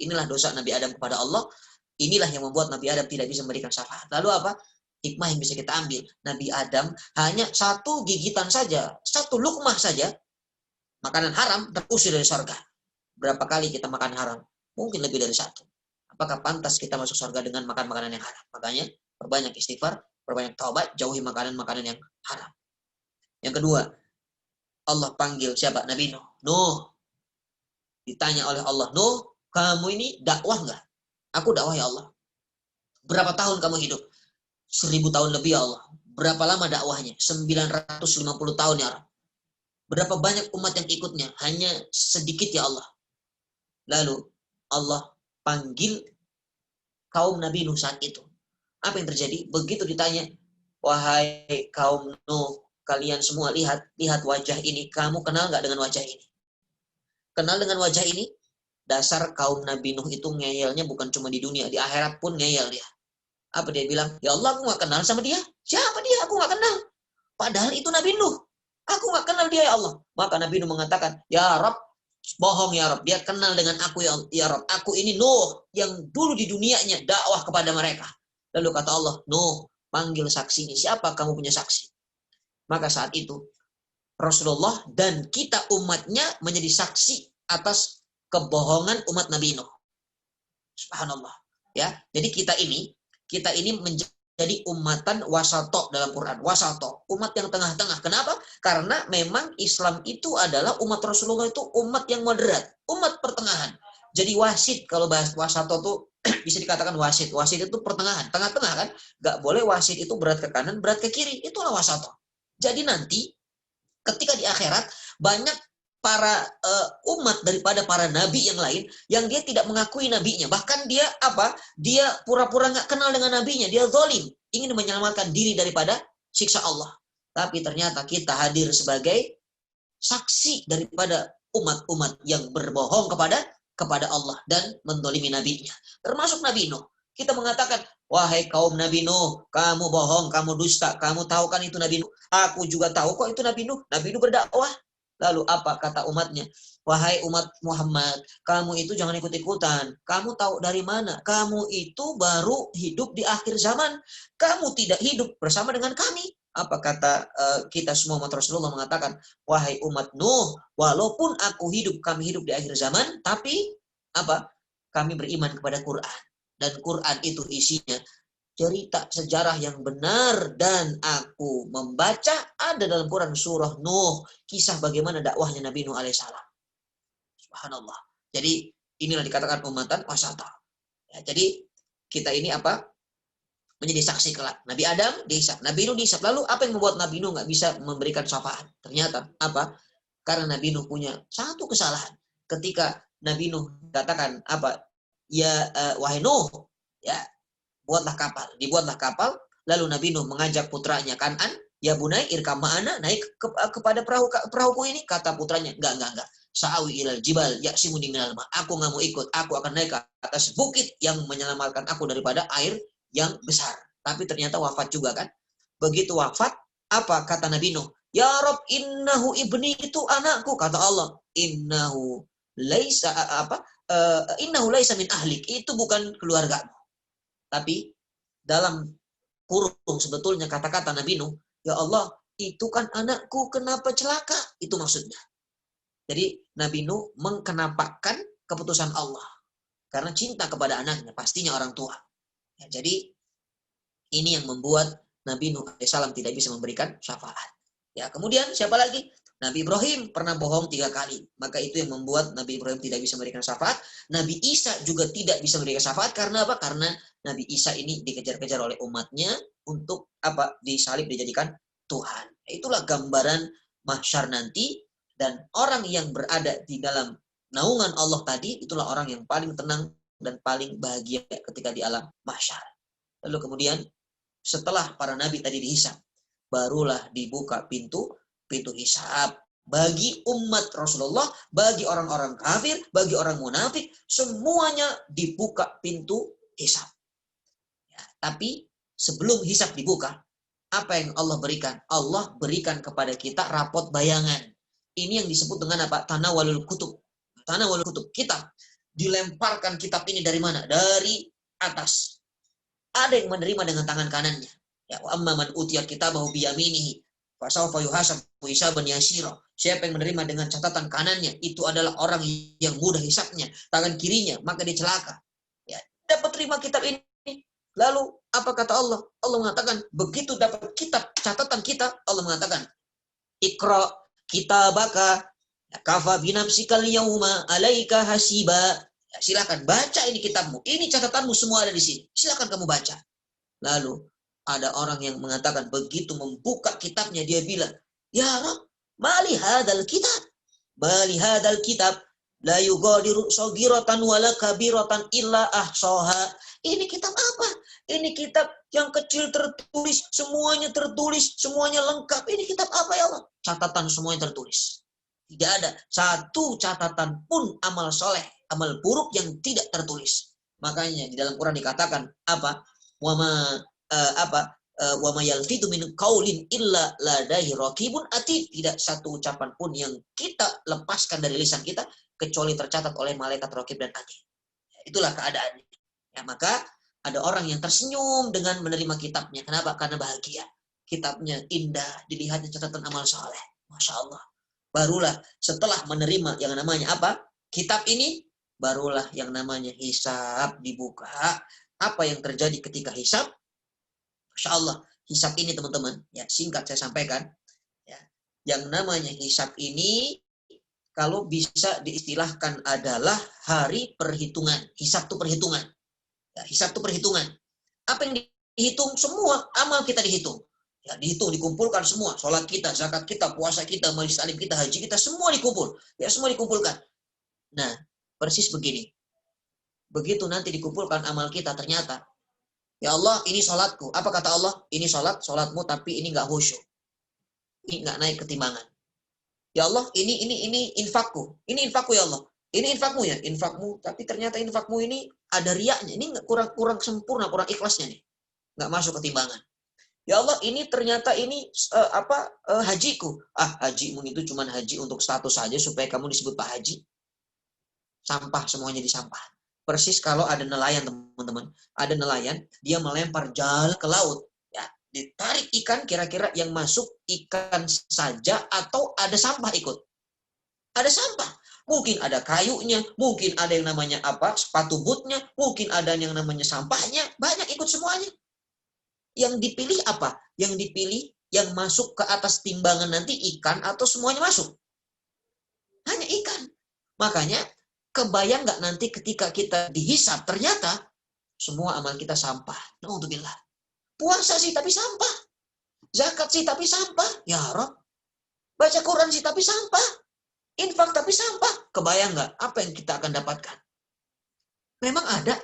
Inilah dosa Nabi Adam kepada Allah. Inilah yang membuat Nabi Adam tidak bisa memberikan syafaat. Lalu apa? Hikmah yang bisa kita ambil. Nabi Adam hanya 1 gigitan saja, 1 lukmah saja, makanan haram, terusir dari surga. Berapa kali kita makan haram? Mungkin lebih dari 1. Apakah pantas kita masuk surga dengan makan makanan yang haram? Makanya perbanyak istighfar, perbanyak taubat, jauhi makanan-makanan yang haram. Yang kedua, Allah panggil siapa? Nabi Nuh. Nuh. Ditanya oleh Allah, Nuh, kamu ini dakwah nggak? Aku dakwah ya Allah. Berapa tahun kamu hidup? 1000 tahun lebih ya Allah. Berapa lama dakwahnya? 950 tahun ya Allah. Berapa banyak umat yang ikutnya? Hanya sedikit ya Allah. Lalu Allah panggil kaum Nabi Nuh saat itu. Apa yang terjadi? Begitu ditanya, wahai kaum Nuh, kalian semua lihat wajah ini. Kamu kenal nggak dengan wajah ini? Kenal dengan wajah ini? Dasar kaum Nabi Nuh itu ngeyelnya bukan cuma di dunia, di akhirat pun ngeyel dia. Apa dia bilang? Ya Allah, aku nggak kenal sama dia. Siapa dia? Aku nggak kenal. Padahal itu Nabi Nuh. Aku nggak kenal dia ya Allah. Maka Nabi Nuh mengatakan, ya Rabb, bohong ya Rabb. Dia kenal dengan aku ya Rabb. Aku ini Nuh yang dulu di dunianya dakwah kepada mereka. Lalu kata Allah, Nuh, panggil saksi ini. Siapa kamu punya saksi? Maka saat itu Rasulullah dan kita umatnya menjadi saksi atas kebohongan umat Nabi Nuh. Subhanallah. Ya, jadi kita ini menjadi umatan wasato dalam Quran. Wasato, umat yang tengah-tengah. Kenapa? Karena memang Islam itu adalah umat Rasulullah itu umat yang moderat, umat pertengahan. jadi wasit. Kalau bahas wasato tuh bisa dikatakan wasit. Wasit itu pertengahan, tengah-tengah kan. Nggak boleh wasit itu berat ke kanan, berat ke kiri. Itulah wasato. Jadi nanti ketika di akhirat banyak para umat daripada para nabi yang lain yang dia tidak mengakui nabinya. Bahkan dia apa? Dia pura-pura nggak kenal dengan nabinya. Dia zalim, ingin menyelamatkan diri daripada siksa Allah. Tapi ternyata kita hadir sebagai saksi daripada umat-umat yang berbohong kepada Allah dan mendolimi nabinya. Termasuk Nabi Nuh. Kita mengatakan, wahai kaum Nabi Nuh, kamu bohong, kamu dusta, kamu tahu kan itu Nabi Nuh. Aku juga tahu kok itu Nabi Nuh. Nabi Nuh berdakwah. Lalu apa kata umatnya? Wahai umat Muhammad, kamu itu jangan ikut-ikutan. Kamu tahu dari mana? Kamu itu baru hidup di akhir zaman. Kamu tidak hidup bersama dengan kami. Apa kata kita semua umat Rasulullah mengatakan, wahai umat Nuh, walaupun kami hidup di akhir zaman, tapi apa? Kami beriman kepada Quran. Dan Quran itu isinya cerita sejarah yang benar, dan aku membaca ada dalam Quran surah Nuh, kisah bagaimana dakwahnya Nabi Nuh alaihissalam. Subhanallah. Jadi inilah dikatakan umatan wasata. Ya, jadi kita ini apa? Menjadi saksi kelak. Nabi Adam dihisab, Nabi Nuh dihisab. Lalu apa yang membuat Nabi Nuh nggak bisa memberikan syafaat? Ternyata apa? Karena Nabi Nuh punya satu kesalahan. Ketika Nabi Nuh katakan apa? Ya wahai Nuh, ya dibuatlah kapal. Lalu Nabi Nuh mengajak putranya Kan'an, ya bunai irkam ma'ana, naik kepada perahuku ini. Kata putranya, enggak. Sa'awi ilal jibal ya'simuni minal ma. Aku nggak mau ikut. Aku akan naik ke atas bukit yang menyelamatkan aku daripada air yang besar. Tapi ternyata wafat juga kan. Begitu wafat, apa kata Nabi Nuh? Ya Rob, innahu ibni, itu anakku. Kata Allah, innahu laisa min ahlik. Itu bukan keluargamu. Tapi dalam kurung sebetulnya kata-kata Nabi Nuh, ya Allah, itu kan anakku, kenapa celaka? Itu maksudnya. Jadi Nabi Nuh mengkenapakan keputusan Allah. Karena cinta kepada anaknya, pastinya orang tua. Ya, jadi ini yang membuat Nabi Nuh alaihissalam tidak bisa memberikan syafaat. Ya, kemudian siapa lagi? Nabi Ibrahim pernah bohong 3 kali. Maka itu yang membuat Nabi Ibrahim tidak bisa memberikan syafaat. Nabi Isa juga tidak bisa memberikan syafaat. Karena apa? Karena Nabi Isa ini dikejar-kejar oleh umatnya untuk apa? Disalib, dijadikan Tuhan. Itulah gambaran mahsyar nanti. Dan orang yang berada di dalam naungan Allah tadi, itulah orang yang paling tenang dan paling bahagia ketika di alam mahsyar. Lalu kemudian setelah para nabi tadi dihisab, barulah dibuka pintu hisab bagi umat Rasulullah, bagi orang-orang kafir, bagi orang munafik, semuanya dibuka pintu hisab. Ya, tapi sebelum hisab dibuka, apa yang Allah berikan? Allah berikan kepada kita rapot bayangan. Ini yang disebut dengan apa? Tanawalul kutub. Tanawalul kutub, kitab. Dilemparkan kitab ini dari mana? Dari atas. Ada yang menerima dengan tangan kanannya. Ya, wa amma man utiya kitabahu biyaminihi fa sawfa yuhasabu hisaban yasira. Siapa yang menerima dengan catatan kanannya, itu adalah orang yang mudah hisabnya. Tangan kirinya, maka dia celaka. Ya, dapat terima kitab ini. Lalu apa kata Allah? Allah mengatakan, begitu dapat kitab, catatan kita, Allah mengatakan, Iqra kitabaka kafa binafsikal yauma alaika hasiba. Ya, silakan baca ini kitabmu. Ini catatanmu semua ada di sini. Silakan kamu baca. Lalu ada orang yang mengatakan begitu membuka kitabnya dia bilang, "Ya Rabb, mali hadzal kitab? Mali hadzal kitab la yughadiru saghiratan wala kabiratan illa ahsaha." Ini kitab apa? Ini kitab yang kecil tertulis, semuanya lengkap. Ini kitab apa ya Allah? Catatan semuanya tertulis. Tidak ada satu catatan pun amal soleh, amal buruk yang tidak tertulis. Makanya di dalam Quran dikatakan apa? Wa ma yalfidu min qaulin illa ladaihi raqibun atid. Tidak satu ucapan pun yang kita lepaskan dari lisan kita kecuali tercatat oleh malaikat raqib dan atid. Itulah keadaannya. Ya, maka ada orang yang tersenyum dengan menerima kitabnya. Kenapa? Karena bahagia. Kitabnya indah, dilihatnya catatan amal soleh. Masya Allah. Barulah setelah menerima yang namanya apa? Kitab ini, barulah yang namanya hisab dibuka. Apa yang terjadi ketika hisab? Masya Allah. Hisab ini teman-teman, ya singkat saya sampaikan. Ya, yang namanya hisab ini kalau bisa diistilahkan adalah hari perhitungan. Hisab itu perhitungan. Ya, hisab itu perhitungan. Apa yang dihitung? Semua amal kita dihitung. Ya, dihitung, dikumpulkan semua. Sholat kita, zakat kita, puasa kita, majelis taklim kita, haji kita, semua dikumpul. Ya, semua dikumpulkan. Nah, persis begini. Begitu nanti dikumpulkan amal kita, ternyata, ya Allah, ini sholatku. Apa kata Allah? Ini sholatmu, tapi ini nggak khusyuk. Ini nggak naik ketimbangan. Ya Allah, ini infakku. Ini infakku ya Allah. Ini infakmu ya, infakmu. Tapi ternyata infakmu ini ada riaknya. Ini kurang sempurna, kurang ikhlasnya nih. Nggak masuk ketimbangan. Ya Allah, ini ternyata ini hajiku. Hajimu itu cuma haji untuk status saja supaya kamu disebut Pak Haji. Sampah, semuanya di sampah. Persis kalau ada nelayan, teman-teman. Ada nelayan, dia melempar jal ke laut. Ditarik ikan, kira-kira yang masuk ikan saja atau ada sampah ikut? Ada sampah. Mungkin ada kayunya, mungkin ada yang namanya sepatu bootnya, mungkin ada yang namanya sampahnya, banyak ikut semuanya. Yang dipilih apa? Yang dipilih yang masuk ke atas timbangan nanti ikan atau semuanya masuk? Hanya ikan. Makanya kebayang nggak nanti ketika kita dihisab ternyata semua amal kita sampah. Naudzubillah. Puasa sih tapi sampah. Zakat sih tapi sampah. Ya Rob. Baca Quran sih tapi sampah. Infak tapi sampah. Kebayang nggak apa yang kita akan dapatkan? Memang ada.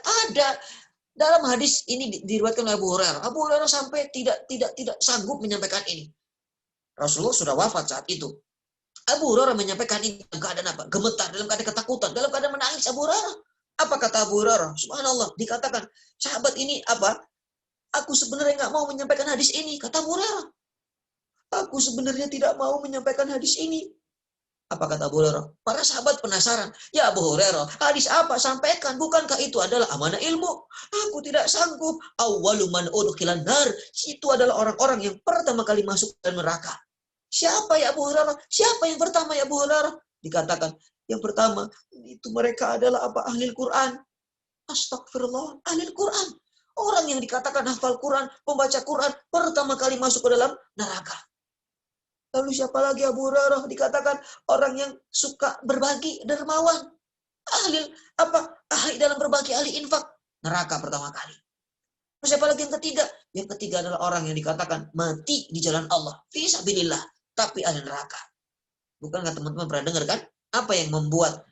Dalam hadis ini diriwayatkan oleh Abu Hurairah. Abu Hurairah sampai tidak sanggup menyampaikan ini. Rasulullah sudah wafat saat itu. Abu Hurairah menyampaikan ini dalam keadaan apa? Gemetar, dalam keadaan ketakutan, dalam keadaan menangis Abu Hurairah. Apa kata Abu Hurairah? Subhanallah, dikatakan sahabat ini Aku sebenarnya nggak mau menyampaikan hadis ini, kata Abu Hurairah. Aku sebenarnya tidak mau menyampaikan hadis ini. Apa kata Abu Hurairah? Para sahabat penasaran. Ya Abu Hurairah, hadis apa? Sampaikan. Bukankah itu adalah amanah ilmu? Aku tidak sanggup. Awwalu man udkhilan nar. Itu adalah orang-orang yang pertama kali masuk ke neraka. Siapa ya Abu Hurairah? Siapa yang pertama ya Abu Hurairah? Dikatakan, yang pertama, itu mereka adalah ahli Quran. Astagfirullah, ahli Quran. Orang yang dikatakan hafal Quran, pembaca Quran, pertama kali masuk ke dalam neraka. Lalu siapa lagi Abu Hurairah? Dikatakan orang yang suka berbagi, dermawan. Ahli dalam berbagi, ahli infak. Neraka pertama kali. Siapa lagi yang ketiga? Yang ketiga adalah orang yang dikatakan mati di jalan Allah. Fisabilillah. Tapi ahli neraka. Bukankah teman-teman pernah dengar kan? Apa yang membuat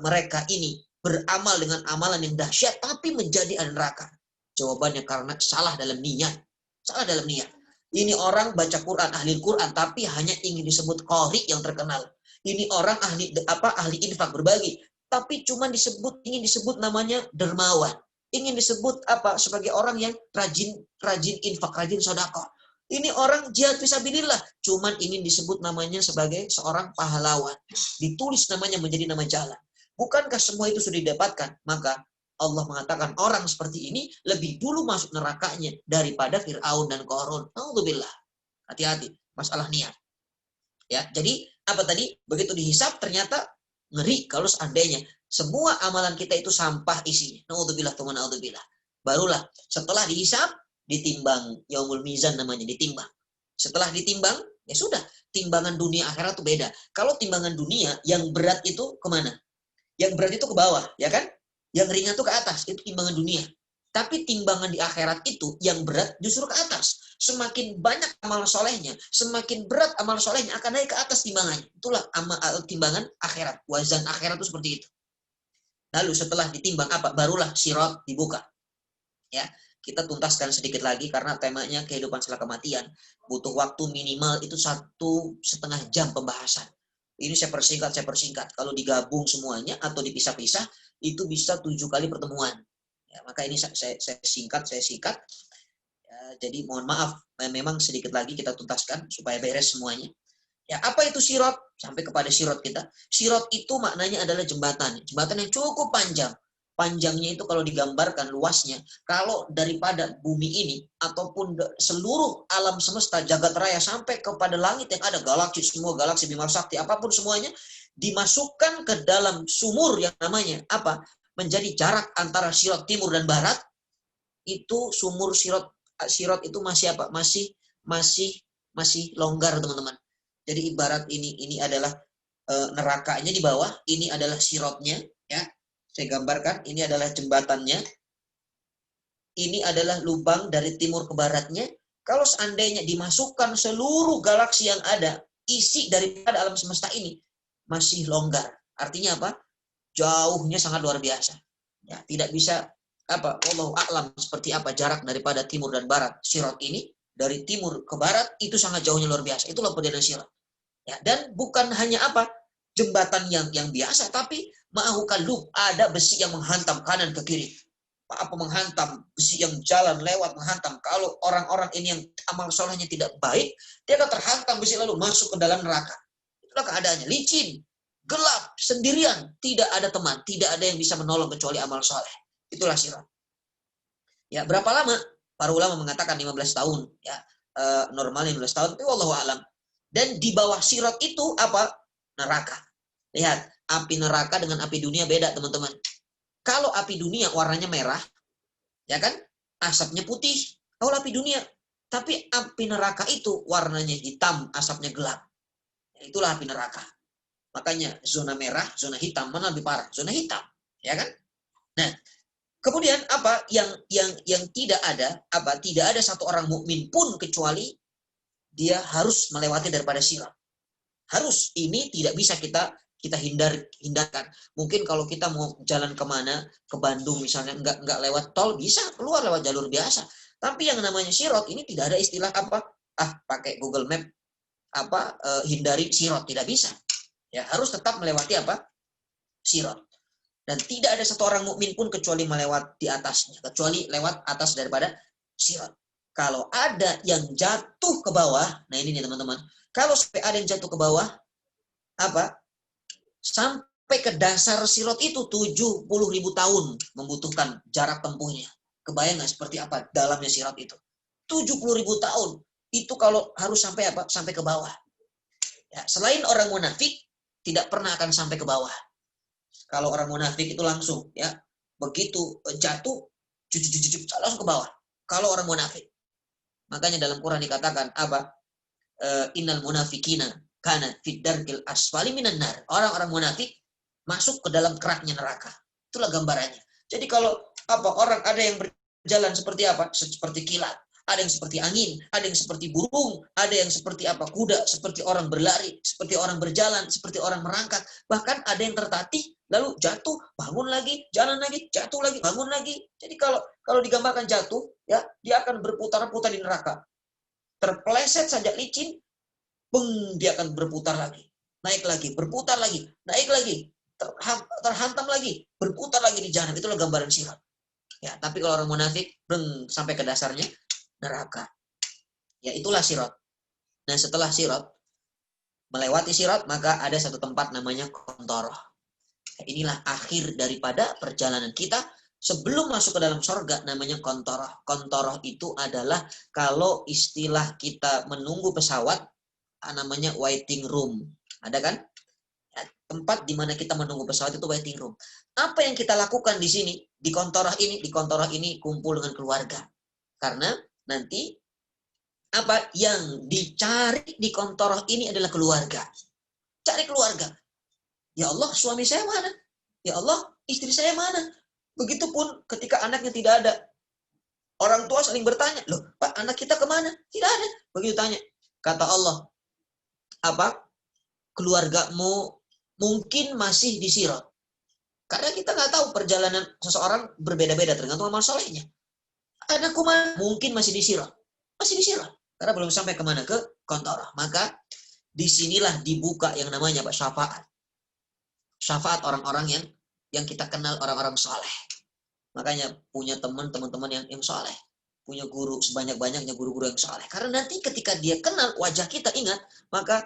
mereka ini beramal dengan amalan yang dahsyat, tapi menjadi ahli neraka? Jawabannya karena salah dalam niat. Salah dalam niat. Ini orang baca Quran, ahli Quran, tapi hanya ingin disebut qari yang terkenal. Ini orang ahli infak, berbagi, tapi cuma ingin disebut namanya dermawan. Ingin disebut sebagai orang yang rajin infak, rajin sedekah. Ini orang jihad fisabilillah, cuman ingin disebut namanya sebagai seorang pahlawan. Ditulis namanya menjadi nama jalan. Bukankah semua itu sudah didapatkan? Maka Allah mengatakan orang seperti ini lebih dulu masuk nerakanya daripada Fir'aun dan Qarun. Naudzubillah. Hati-hati, masalah niat. Ya, jadi apa tadi? Begitu dihisab ternyata ngeri kalau seandainya semua amalan kita itu sampah isinya. Naudzubillah, teman naudzubillah. Barulah setelah dihisab ditimbang, yaumul mizan namanya, ditimbang. Setelah ditimbang, ya sudah, timbangan dunia akhirat itu beda. Kalau timbangan dunia yang berat itu kemana? Yang berat itu ke bawah, ya kan? Yang ringan itu ke atas, itu timbangan dunia. Tapi timbangan di akhirat itu yang berat justru ke atas. Semakin banyak amal solehnya, semakin berat amal solehnya akan naik ke atas timbangannya. Itulah timbangan akhirat. Wazan akhirat itu seperti itu. Lalu setelah ditimbang barulah sirat dibuka. Ya, kita tuntaskan sedikit lagi karena temanya kehidupan setelah kematian. Butuh waktu minimal itu 1,5 jam pembahasan. Ini saya persingkat. Kalau digabung semuanya atau dipisah-pisah, itu bisa 7 kali pertemuan. Ya, maka ini saya singkat. Ya, jadi mohon maaf, memang sedikit lagi kita tuntaskan supaya beres semuanya. Ya, apa itu sirat? Sampai kepada sirat kita. Sirat itu maknanya adalah jembatan. Jembatan yang cukup panjang. Panjangnya itu kalau digambarkan luasnya, kalau daripada bumi ini ataupun seluruh alam semesta jagat raya sampai kepada langit yang ada galaksi, semua galaksi Bima Sakti, apapun semuanya dimasukkan ke dalam sumur yang namanya menjadi jarak antara sirat timur dan barat. Itu sumur sirat itu masih masih longgar, teman-teman. Jadi ibarat ini adalah nerakanya di bawah, ini adalah sirotnya, ya. Saya gambarkan, ini adalah jembatannya, ini adalah lubang dari timur ke baratnya. Kalau seandainya dimasukkan seluruh galaksi yang ada, isi daripada alam semesta ini masih longgar. Artinya apa? Jauhnya sangat luar biasa. Ya, tidak bisa apa? Wallahu a'lam seperti apa jarak daripada timur dan barat sirat ini. Dari timur ke barat itu sangat jauhnya luar biasa. Itulah perjalanan sirat. Ya, dan bukan hanya apa? Jembatan yang biasa, tapi ma'ahu kalub, ada besi yang menghantam kanan ke kiri. Apa menghantam, besi yang jalan lewat menghantam. Kalau orang-orang ini yang amal solehnya tidak baik, dia akan terhantam besi lalu masuk ke dalam neraka. Itulah keadaannya, licin, gelap, sendirian, tidak ada teman, tidak ada yang bisa menolong kecuali amal soleh. Itulah sirat. Ya, berapa lama? Para ulama mengatakan 15 tahun, ya. Normalnya 15 tahun, tapi wallahu alam. Dan di bawah sirat itu apa? Neraka. Lihat, api neraka dengan api dunia beda, teman-teman. Kalau api dunia warnanya merah, ya kan? Asapnya putih. Kalau api dunia, tapi api neraka itu warnanya hitam, asapnya gelap. Itulah api neraka. Makanya zona merah, zona hitam mana lebih parah? Zona hitam, ya kan? Nah, kemudian apa yang tidak ada? Apa? Tidak ada satu orang mukmin pun kecuali dia harus melewati daripada sirat. Harus, ini tidak bisa kita hindarkan. Mungkin kalau kita mau jalan kemana, ke Bandung misalnya, nggak lewat tol, bisa keluar lewat jalur biasa. Tapi yang namanya sirat ini tidak ada istilah apa, pakai Google Map, hindari sirat, tidak bisa. Ya, harus tetap melewati apa? Sirat. Dan tidak ada satu orang mukmin pun kecuali melewati di atasnya, kecuali lewat atas daripada sirat. Kalau ada yang jatuh ke bawah, nah ini nih teman-teman, kalau sampai ada yang jatuh ke bawah, apa? Sampai ke dasar sirat itu 70.000 tahun membutuhkan jarak tempuhnya. Kebayang nggak seperti apa dalamnya sirat itu? 70.000 tahun. Itu kalau harus sampai apa? Sampai ke bawah. Ya, selain orang munafik, tidak pernah akan sampai ke bawah. Kalau orang munafik itu langsung, ya, begitu jatuh, langsung ke bawah. Kalau orang munafik. Makanya dalam Quran dikatakan apa? Innal munafikina kana fid darkil asfali minan nar. Orang-orang munafik masuk ke dalam keraknya neraka. Itulah gambarannya. Jadi kalau orang ada yang berjalan seperti apa? Seperti kilat. Ada yang seperti angin, ada yang seperti burung, ada yang seperti kuda, seperti orang berlari, seperti orang berjalan, seperti orang merangkak. Bahkan ada yang tertatih, lalu jatuh, bangun lagi, jalan lagi, jatuh lagi, bangun lagi. Jadi kalau digambarkan jatuh, ya, dia akan berputar-putar di neraka. Terpeleset saja licin, dia akan berputar lagi, naik lagi, berputar lagi, naik lagi, terhantam lagi, berputar lagi di jahanam. Itulah gambaran sirat. Ya, tapi kalau orang munafik, sampai ke dasarnya neraka. Ya, itulah sirat. Nah, setelah sirat, melewati sirat, maka ada satu tempat namanya Qantharah. Inilah akhir daripada perjalanan kita sebelum masuk ke dalam surga, namanya Qantharah. Qantharah itu adalah kalau istilah kita menunggu pesawat, namanya waiting room. Ada kan? Tempat di mana kita menunggu pesawat itu waiting room. Apa yang kita lakukan di sini, di Qantharah ini? Di Qantharah ini kumpul dengan keluarga. Karena nanti apa yang dicari di Qantharah ini adalah keluarga. Cari keluarga. Ya Allah, suami saya mana? Ya Allah, istri saya mana? Begitupun ketika anaknya tidak ada. Orang tua saling bertanya, loh Pak, anak kita kemana? Tidak ada. Begitu tanya. Kata Allah, keluargamu mungkin masih di sirat. Karena kita nggak tahu perjalanan seseorang berbeda-beda tergantung amal solehnya. Anakku mungkin masih di sirat. Masih di sirat. Karena belum sampai kemana? Ke Qantharah. Maka disinilah dibuka yang namanya syafaat. Syafaat orang-orang yang kita kenal, orang-orang soleh. Makanya punya teman-teman yang soleh. Punya guru sebanyak-banyaknya guru-guru yang soleh. Karena nanti ketika dia kenal wajah kita, ingat, maka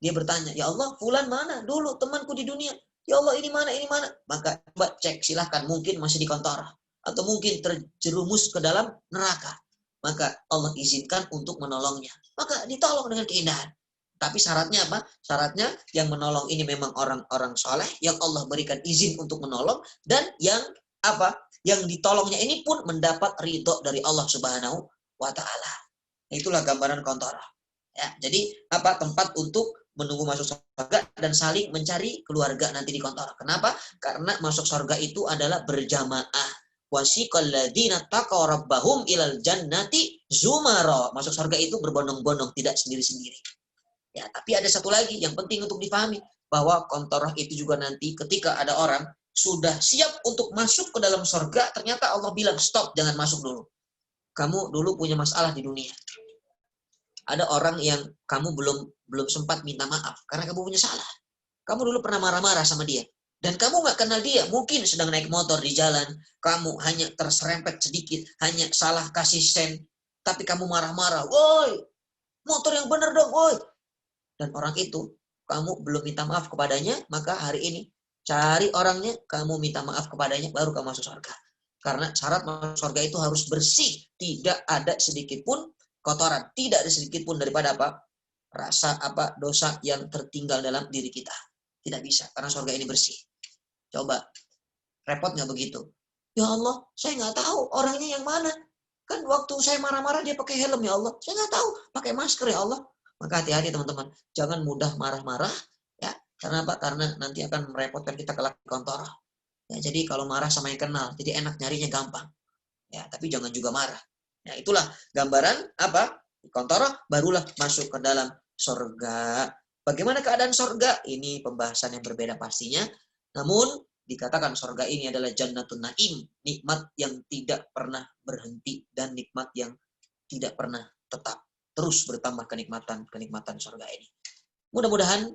dia bertanya, ya Allah, fulan mana dulu temanku di dunia? Ya Allah, ini mana, ini mana? Maka coba cek, silahkan, mungkin masih di Qantharah. Atau mungkin terjerumus ke dalam neraka. Maka Allah izinkan untuk menolongnya. Maka ditolong dengan keindahan. Tapi syaratnya apa? Syaratnya yang menolong ini memang orang-orang soleh, yang Allah berikan izin untuk menolong, dan yang ditolongnya ini pun mendapat ridho dari Allah Subhanahu wa Ta'ala. Itulah gambaran Qantharah. Ya, jadi tempat untuk menunggu masuk surga dan saling mencari keluarga nanti di kantor. Kenapa? Karena masuk surga itu adalah berjamaah. Wasiqal ladzina taqaw rabbahum ilal jannati zumara. Masuk surga itu berbondong-bondong, tidak sendiri-sendiri. Ya, tapi ada satu lagi yang penting untuk dipahami, bahwa kontorah itu juga nanti ketika ada orang sudah siap untuk masuk ke dalam surga, ternyata Allah bilang stop, jangan masuk dulu. Kamu dulu punya masalah di dunia. Ada orang yang kamu belum sempat minta maaf karena kamu punya salah. Kamu dulu pernah marah-marah sama dia. Dan kamu nggak kenal dia. Mungkin sedang naik motor di jalan. Kamu hanya terserempet sedikit. Hanya salah kasih sen. Tapi kamu marah-marah. Woi, motor yang bener dong, woi. Dan orang itu, kamu belum minta maaf kepadanya. Maka hari ini, cari orangnya. Kamu minta maaf kepadanya. Baru kamu masuk surga. Karena syarat masuk surga itu harus bersih. Tidak ada sedikit pun kotoran. Tidak ada sedikit pun daripada apa? Rasa apa dosa yang tertinggal dalam diri kita. Tidak bisa, karena surga ini bersih. Coba, repot nggak begitu? Ya Allah, saya nggak tahu orangnya yang mana. Kan waktu saya marah-marah dia pakai helm, ya Allah. Saya nggak tahu, pakai masker, ya Allah. Maka hati-hati teman-teman, jangan mudah marah-marah. Ya, karena apa? Karena nanti akan merepotkan kita kelak di kantor. Ya, jadi kalau marah sama yang kenal, jadi enak nyarinya gampang. Ya, tapi jangan juga marah. Ya, itulah gambaran apa? Kontoroh barulah masuk ke dalam surga. Bagaimana keadaan surga? Ini pembahasan yang berbeda pastinya. Namun dikatakan surga ini adalah jannatun naim, nikmat yang tidak pernah berhenti dan nikmat yang tidak pernah tetap. Terus bertambah kenikmatan surga ini. Mudah-mudahan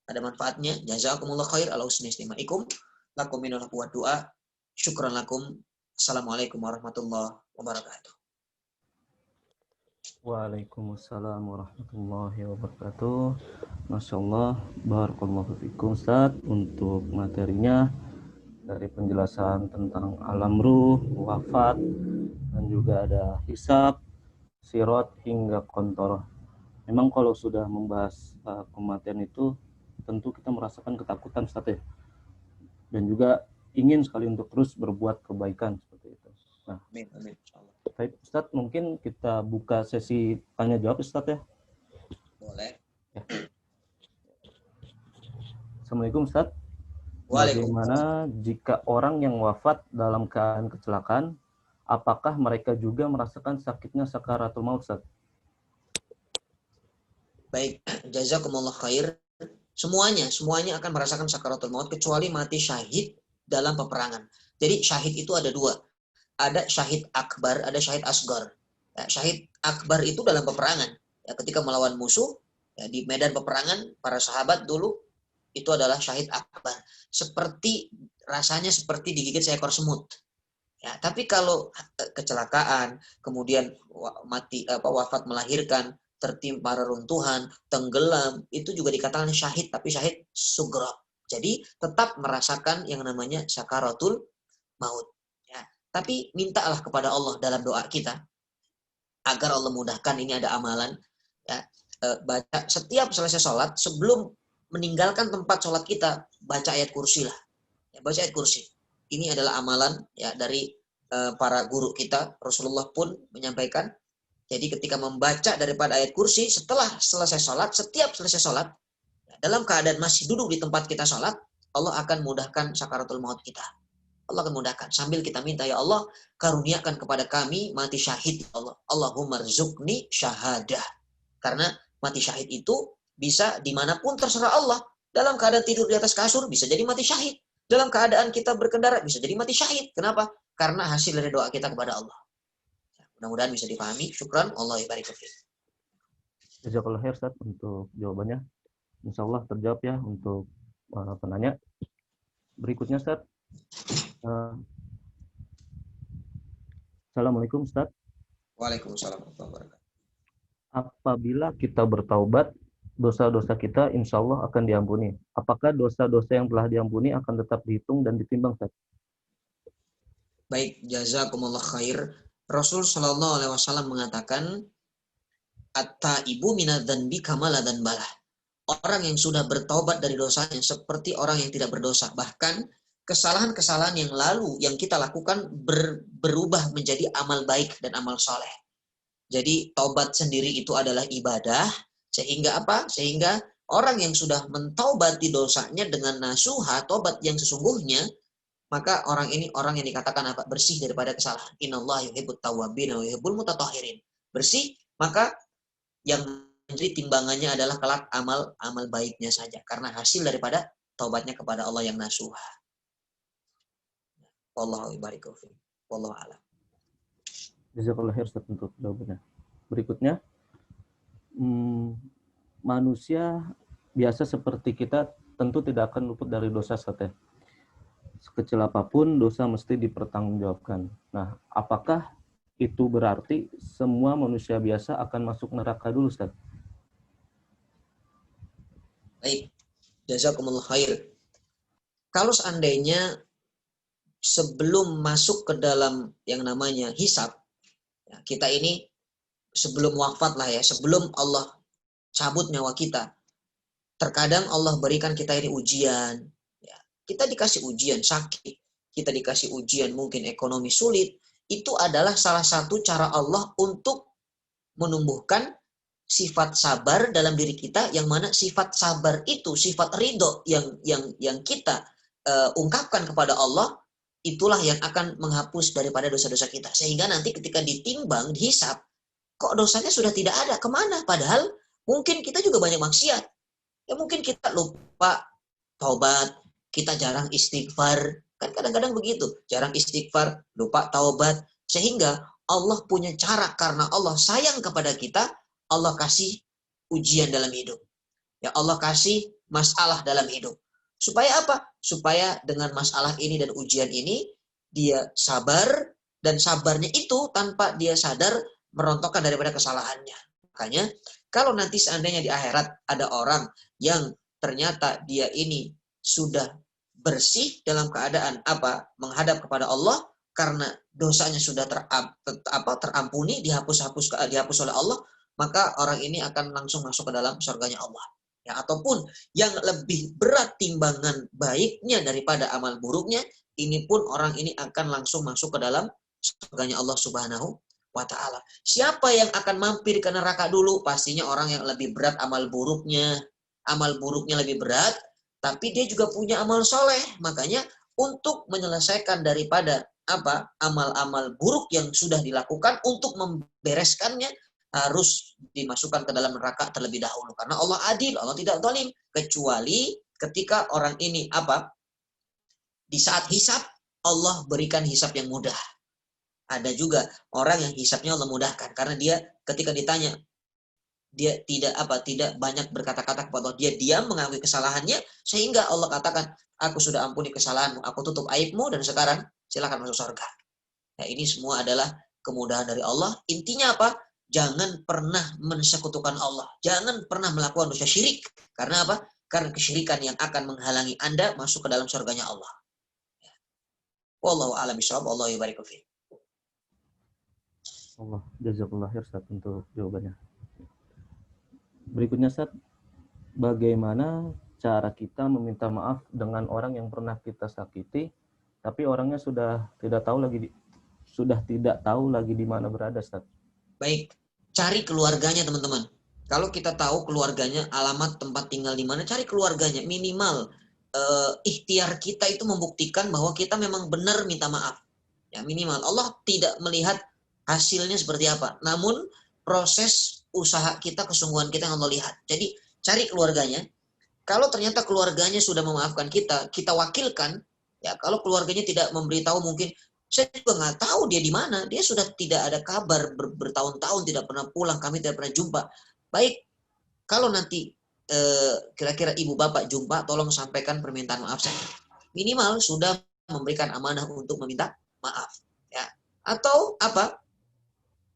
ada manfaatnya. Jazakumullah khair ala husni istimaikum. Lakum minal wa du'a. Syukran lakum. Assalamualaikum warahmatullahi wabarakatuh. Waalaikumsalam warahmatullahi wabarakatuh. Masya Allah, barakallahu fikum Ustaz untuk materinya dari penjelasan tentang alam ruh, wafat, dan juga ada hisab, sirat hingga kontoroh. Memang kalau sudah membahas kematian itu tentu kita merasakan ketakutan Ustaz ya. Dan juga ingin sekali untuk terus berbuat kebaikan seperti itu. Nah, Amin, amin. baik Ustadz, mungkin kita buka sesi tanya jawab Ustadz ya. Boleh. Ya. Assalamualaikum Ustadz. Waalaikumsalam. Bagaimana jika orang yang wafat dalam keadaan kecelakaan, apakah mereka juga merasakan sakitnya sakaratul maut Ustadz? Baik, jazakumullah khair. Semuanya akan merasakan sakaratul maut kecuali mati syahid dalam peperangan. Jadi syahid itu ada dua. Ada syahid akbar, ada syahid asgar. Ya, syahid akbar itu dalam peperangan. Ya, ketika melawan musuh, ya, di medan peperangan, para sahabat dulu, itu adalah syahid akbar. Rasanya seperti digigit seekor semut. Ya, tapi kalau kecelakaan, kemudian wafat melahirkan, tertimpa reruntuhan, tenggelam, itu juga dikatakan syahid, tapi syahid sugra. Jadi tetap merasakan yang namanya sakaratul maut. Tapi mintalah kepada Allah dalam doa kita agar Allah mudahkan. Ini ada amalan ya, baca setiap selesai sholat sebelum meninggalkan tempat sholat kita, baca ayat kursi lah ya, baca ayat kursi. Ini adalah amalan ya dari para guru kita. Rasulullah pun menyampaikan, jadi ketika membaca daripada ayat kursi setelah selesai sholat, setiap selesai sholat ya, dalam keadaan masih duduk di tempat kita sholat, Allah akan mudahkan sakaratul maut kita. Allah akan mudahkan. Sambil kita minta, ya Allah, karuniakan kepada kami mati syahid, ya Allah. Allahumma rzuqni syahadah. Karena mati syahid itu bisa dimanapun terserah Allah. Dalam keadaan tidur di atas kasur, bisa jadi mati syahid. Dalam keadaan kita berkendara, bisa jadi mati syahid. Kenapa? Karena hasil dari doa kita kepada Allah. Mudah-mudahan bisa dipahami. Syukran. Allah barik fiik. Jazakallahu khair Ustaz untuk jawabannya. Insya Allah terjawab ya untuk penanya. Berikutnya Ustaz. Assalamualaikum Ustaz. Waalaikumsalam warahmatullahi wabarakatuh. Apabila kita bertaubat, dosa-dosa kita insya Allah akan diampuni. Apakah dosa-dosa yang telah diampuni akan tetap dihitung dan ditimbang Ustaz? Baik, jazakumullah khair. Rasul Shallallahu Alaihi Wasallam mengatakan, at-taibu minadz-dzanbi kama la dzanbalah. Orang yang sudah bertaubat dari dosanya seperti orang yang tidak berdosa. Bahkan kesalahan-kesalahan yang lalu yang kita lakukan berubah menjadi amal baik dan amal soleh. Jadi taubat sendiri itu adalah ibadah, sehingga apa? Sehingga orang yang sudah mentaubati dosanya dengan nasuha, tobat yang sesungguhnya, maka orang ini orang yang dikatakan apa? Bersih daripada kesalahan. Innallaha yuhibbut tawwabin wa yuhibbul mutatahhirin. Bersih, maka yang menjadi timbangannya adalah kelak amal baiknya saja, karena hasil daripada taubatnya kepada Allah yang nasuha. Wallahu barikatuh. Wallahu a'lam. Jazakallah khair Ustaz untuk jawabannya. Berikutnya, manusia biasa seperti kita tentu tidak akan luput dari dosa, Ustaz ya. Sekecil apapun dosa mesti dipertanggungjawabkan. Nah, apakah itu berarti semua manusia biasa akan masuk neraka dulu, Ustaz? Baik, jazakumullah khair. Kalau seandainya sebelum masuk ke dalam yang namanya hisab, ya, kita ini sebelum wafat lah ya, sebelum Allah cabut nyawa kita, terkadang Allah berikan kita ini ujian. Ya, kita dikasih ujian sakit, kita dikasih ujian mungkin ekonomi sulit. Itu adalah salah satu cara Allah untuk menumbuhkan sifat sabar dalam diri kita, yang mana sifat sabar itu, sifat ridho yang kita ungkapkan kepada Allah, itulah yang akan menghapus daripada dosa-dosa kita. Sehingga nanti ketika ditimbang, dihisap, kok dosanya sudah tidak ada, kemana? Padahal mungkin kita juga banyak maksiat. Ya mungkin kita lupa taubat, kita jarang istighfar. Kan kadang-kadang begitu, jarang istighfar, lupa taubat. Sehingga Allah punya cara, karena Allah sayang kepada kita, Allah kasih ujian dalam hidup. Ya Allah kasih masalah dalam hidup. Supaya apa? Supaya dengan masalah ini dan ujian ini, dia sabar, dan sabarnya itu tanpa dia sadar merontokkan daripada kesalahannya. Makanya, kalau nanti seandainya di akhirat ada orang yang ternyata dia ini sudah bersih dalam keadaan apa? Menghadap kepada Allah, karena dosanya sudah terampuni, dihapus oleh Allah, maka orang ini akan langsung masuk ke dalam surganya Allah. Ya, ataupun yang lebih berat timbangan baiknya daripada amal buruknya, ini pun orang ini akan langsung masuk ke dalam surganya Allah Subhanahu wa ta'ala. Siapa yang akan mampir ke neraka dulu? Pastinya orang yang lebih berat amal buruknya. Amal buruknya lebih berat, tapi dia juga punya amal soleh. Makanya untuk menyelesaikan daripada apa amal-amal buruk yang sudah dilakukan, untuk membereskannya, harus dimasukkan ke dalam neraka terlebih dahulu. Karena Allah adil, Allah tidak zalim. Kecuali ketika orang ini apa? Di saat hisab, Allah berikan hisab yang mudah. Ada juga orang yang hisabnya Allah mudahkan, karena dia ketika ditanya, dia tidak banyak berkata-kata kepada Allah. Dia diam mengakui kesalahannya, sehingga Allah katakan, aku sudah ampuni kesalahanmu, aku tutup aibmu, dan sekarang silakan masuk surga. Nah, ini semua adalah kemudahan dari Allah. Intinya apa? Jangan pernah mensekutukan Allah. Jangan pernah melakukan dosa syirik. Karena apa? Karena kesyirikan yang akan menghalangi Anda masuk ke dalam surganya Allah. Wallahu a'lam bishawab. Wallahu yubarik fiik. Allah jazakallah khair Ustaz untuk jawabannya. Berikutnya Ustaz, bagaimana cara kita meminta maaf dengan orang yang pernah kita sakiti, tapi orangnya sudah tidak tahu lagi di mana berada, Ustaz? Baik, cari keluarganya teman-teman. Kalau kita tahu keluarganya, alamat tempat tinggal di mana, cari keluarganya. Minimal ikhtiar kita itu membuktikan bahwa kita memang benar minta maaf. Ya minimal. Allah tidak melihat hasilnya seperti apa. Namun proses usaha kita, kesungguhan kita yang Allah lihat. Jadi cari keluarganya. Kalau ternyata keluarganya sudah memaafkan kita, kita wakilkan. Ya kalau keluarganya tidak memberitahu, mungkin saya juga nggak tahu dia di mana. Dia sudah tidak ada kabar, bertahun-tahun tidak pernah pulang, kami tidak pernah jumpa. Baik, kalau nanti kira-kira ibu bapak jumpa, tolong sampaikan permintaan maaf saya. Minimal sudah memberikan amanah untuk meminta maaf. Ya. Atau apa?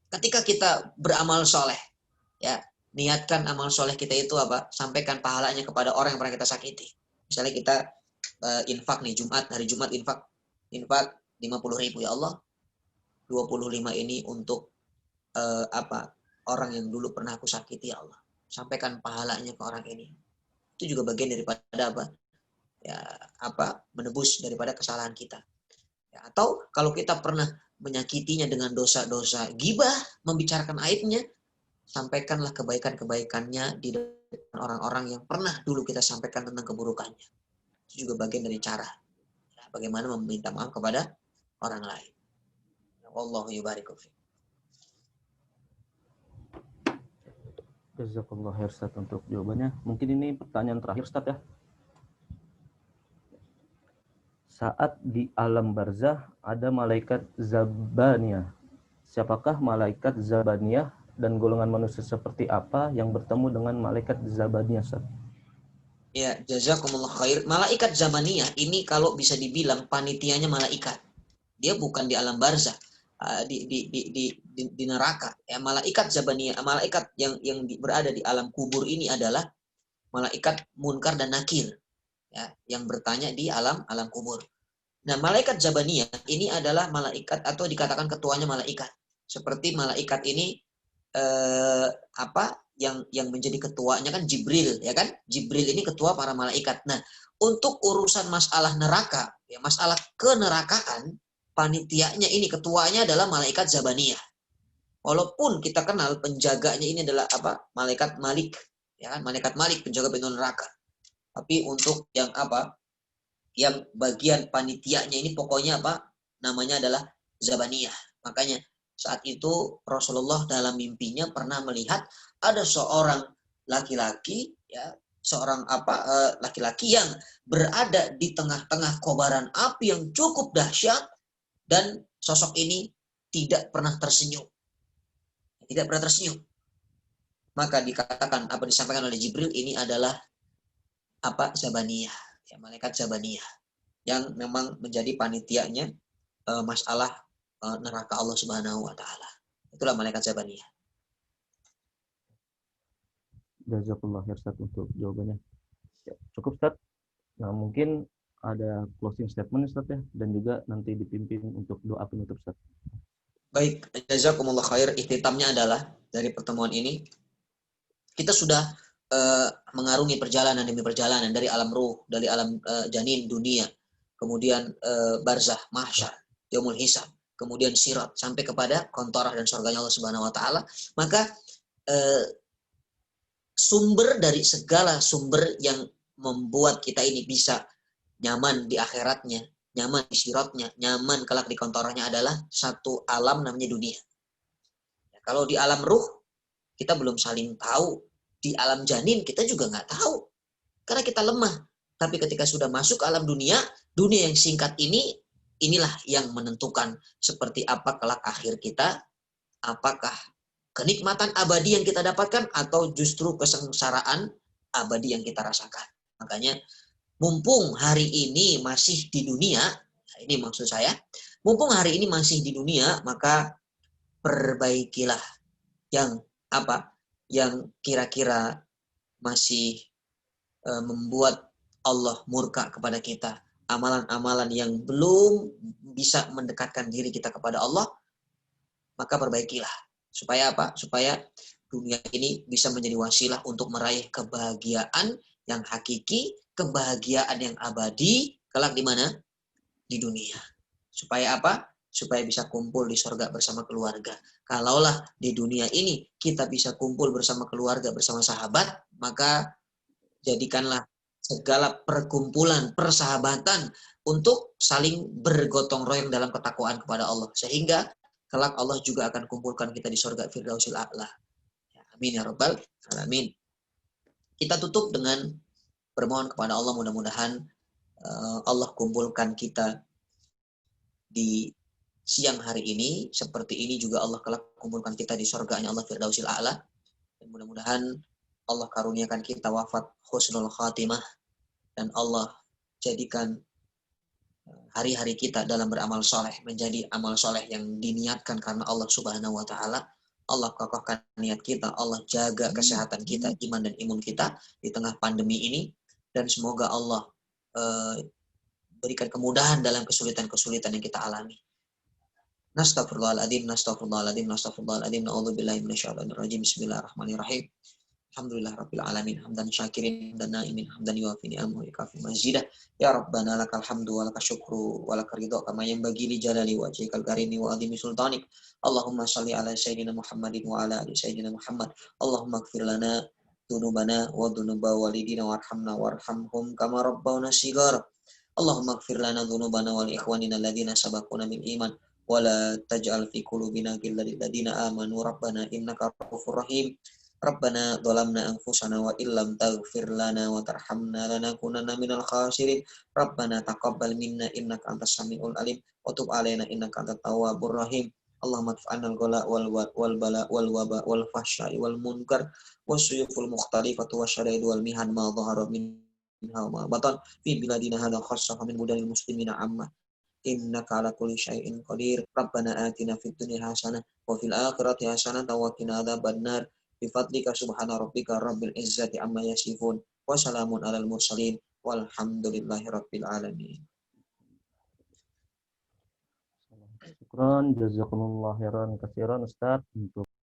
Ketika kita beramal soleh, ya niatkan amal soleh kita itu apa? Sampaikan pahalanya kepada orang yang pernah kita sakiti. Misalnya kita infak nih, hari Jumat infak 50.000 ya Allah, 25 ini untuk orang yang dulu pernah aku sakiti ya Allah. Sampaikan pahalanya ke orang ini. Itu juga bagian daripada apa? Ya, menebus daripada kesalahan kita. Ya, atau kalau kita pernah menyakitinya dengan dosa-dosa ghibah, membicarakan aibnya, sampaikanlah kebaikan-kebaikannya di orang-orang yang pernah dulu kita sampaikan tentang keburukannya. Itu juga bagian dari cara bagaimana meminta maaf kepada orang lain. Wallahu yubariku fiik. Jazakallah khair Ustaz untuk jawabannya. Mungkin ini pertanyaan terakhir Ustaz ya. Saat di alam barzah ada malaikat Zabaniyah. Siapakah malaikat Zabaniyah dan golongan manusia seperti apa yang bertemu dengan malaikat Zabaniyah Ustaz? Ya, jazakumullah khair. Malaikat Zabaniyah ini kalau bisa dibilang panitianya malaikat. Dia bukan di alam barzah, di neraka. Ya, malaikat Zabaniyah, malaikat yang berada di alam kubur ini adalah malaikat Munkar dan Nakir, ya, yang bertanya di alam kubur. Nah, malaikat Zabaniyah ini adalah malaikat atau dikatakan ketuanya malaikat. Seperti malaikat ini yang menjadi ketuanya kan Jibril, ya kan? Jibril ini ketua para malaikat. Nah, untuk urusan masalah neraka, ya, masalah kenerakaan, panitianya ini ketuanya adalah malaikat Zabaniyah. Walaupun kita kenal penjaganya ini adalah malaikat Malik, ya kan? Malaikat Malik penjaga pintu neraka. Tapi untuk yang yang bagian panitianya ini pokoknya namanya adalah Zabaniyah. Makanya saat itu Rasulullah dalam mimpinya pernah melihat ada seorang laki-laki, ya, seorang laki-laki yang berada di tengah-tengah kobaran api yang cukup dahsyat, dan sosok ini tidak pernah tersenyum. Tidak pernah tersenyum. Maka dikatakan disampaikan oleh Jibril ini adalah Zabaniyah, ya, malaikat Zabaniyah yang memang menjadi panitianya masalah neraka Allah Subhanahu wa taala. Itulah malaikat Zabaniyah. Jazakallah khair Ustaz untuk jawabannya. Ya, cukup Ustaz. Nah, mungkin ada closing statement Ustaz ya, dan juga nanti dipimpin untuk doa penutup Ustaz. Baik, jazakumullah khair. Ikhtitamnya adalah dari pertemuan ini kita sudah mengarungi perjalanan demi perjalanan dari alam ruh, dari alam janin dunia, kemudian barzah, mahsyar, yaumul hisab, kemudian sirat, sampai kepada kontorah dan surganya Allah Subhanahu wa taala. Maka sumber dari segala sumber yang membuat kita ini bisa nyaman di akhiratnya, nyaman di siratnya, nyaman kelak di kontorahnya adalah satu alam namanya dunia. Kalau di alam ruh kita belum saling tahu, di alam janin kita juga nggak tahu karena kita lemah. Tapi ketika sudah masuk alam dunia yang singkat ini, inilah yang menentukan seperti apa kelak akhir kita, apakah kenikmatan abadi yang kita dapatkan atau justru kesengsaraan abadi yang kita rasakan. Makanya mumpung hari ini masih di dunia, ini maksud saya, mumpung hari ini masih di dunia, maka perbaikilah yang yang kira-kira masih membuat Allah murka kepada kita. Amalan-amalan yang belum bisa mendekatkan diri kita kepada Allah, maka perbaikilah. Supaya Supaya dunia ini bisa menjadi wasilah untuk meraih kebahagiaan yang hakiki, kebahagiaan yang abadi, kelak di mana? Di dunia. Supaya Supaya bisa kumpul di surga bersama keluarga. Kalaulah di dunia ini kita bisa kumpul bersama keluarga, bersama sahabat, maka jadikanlah segala perkumpulan, persahabatan untuk saling bergotong royong dalam ketakwaan kepada Allah. Sehingga kelak Allah juga akan kumpulkan kita di surga Firdausil A'la. Amin ya rabbal alamin. Kita tutup dengan bermohon kepada Allah, mudah-mudahan Allah kumpulkan kita di siang hari ini. Seperti ini juga Allah kelak kumpulkan kita di surganya Allah Firdausil A'la. Dan mudah-mudahan Allah karuniakan kita wafat husnul khatimah, dan Allah jadikan hari-hari kita dalam beramal soleh menjadi amal soleh yang diniatkan karena Allah Subhanahu wa taala. Allah kokohkan niat kita, Allah jaga kesehatan kita, iman dan imun kita di tengah pandemi ini, dan semoga Allah berikan kemudahan dalam kesulitan-kesulitan yang kita alami. Nastaghfirullahaladzim, nastaghfirullahaladzim, nastaghfirullahaladzim, na'udzubillahi minasyaitonir rajim. Bismillahirrahmanirrahim. Alhamdulillah rabbil alamin, hamdan syakirin dan naimin, hamdan yuafi ni'amahu wa yukafi mazidah. Ya Rabbana lakal hamdu wa lakal syukru wa lakal ridha kama yanbaghi li jalali wajhikal karimi wa azimi sultanik. Allahumma shalli ala sayyidina Muhammadin wa ala ali sayyidina Muhammad. Allahumma ighfir lana dunubana wa dunuba walidina warhamna warhamhum kama rabbawna shighara. Allahumma ighfir lana dunubana wal ikhwanina alladhina sabaquna bil iman wa la taj'al fi qulubina ghillan lil ladzina amanu rabbana innaka ra'ufur rahim. Rabbana dhalamna anfusana wa illam taghfir lana wa tarhamna lanakunanna minal khasirin. Rabbana taqabbal minna innaka antas samiul alim wa tub alaina innaka antat tawwabur rahim. Allahumma adfa'na al-ghala wal bala wal waba wal fahsya'i wal munkar wasyuyuful mukhtalifatu wasyada'id wal mihan ma dhahara minha wa ma batan fi biladina hadha khassa min budalil muslimina amma innaka ala kulli syai'in qadir. Rabbana atina fid dunya hasanah wa fil akhirati hasanah wa qina adzabannar. Bi fadlika subhana rabbika rabbil izzati amma yasifun wa salamun alal mursalin walhamdulillahi rabbil alamin. Syukran, jazakumullah khairan katsiran Ustaz untuk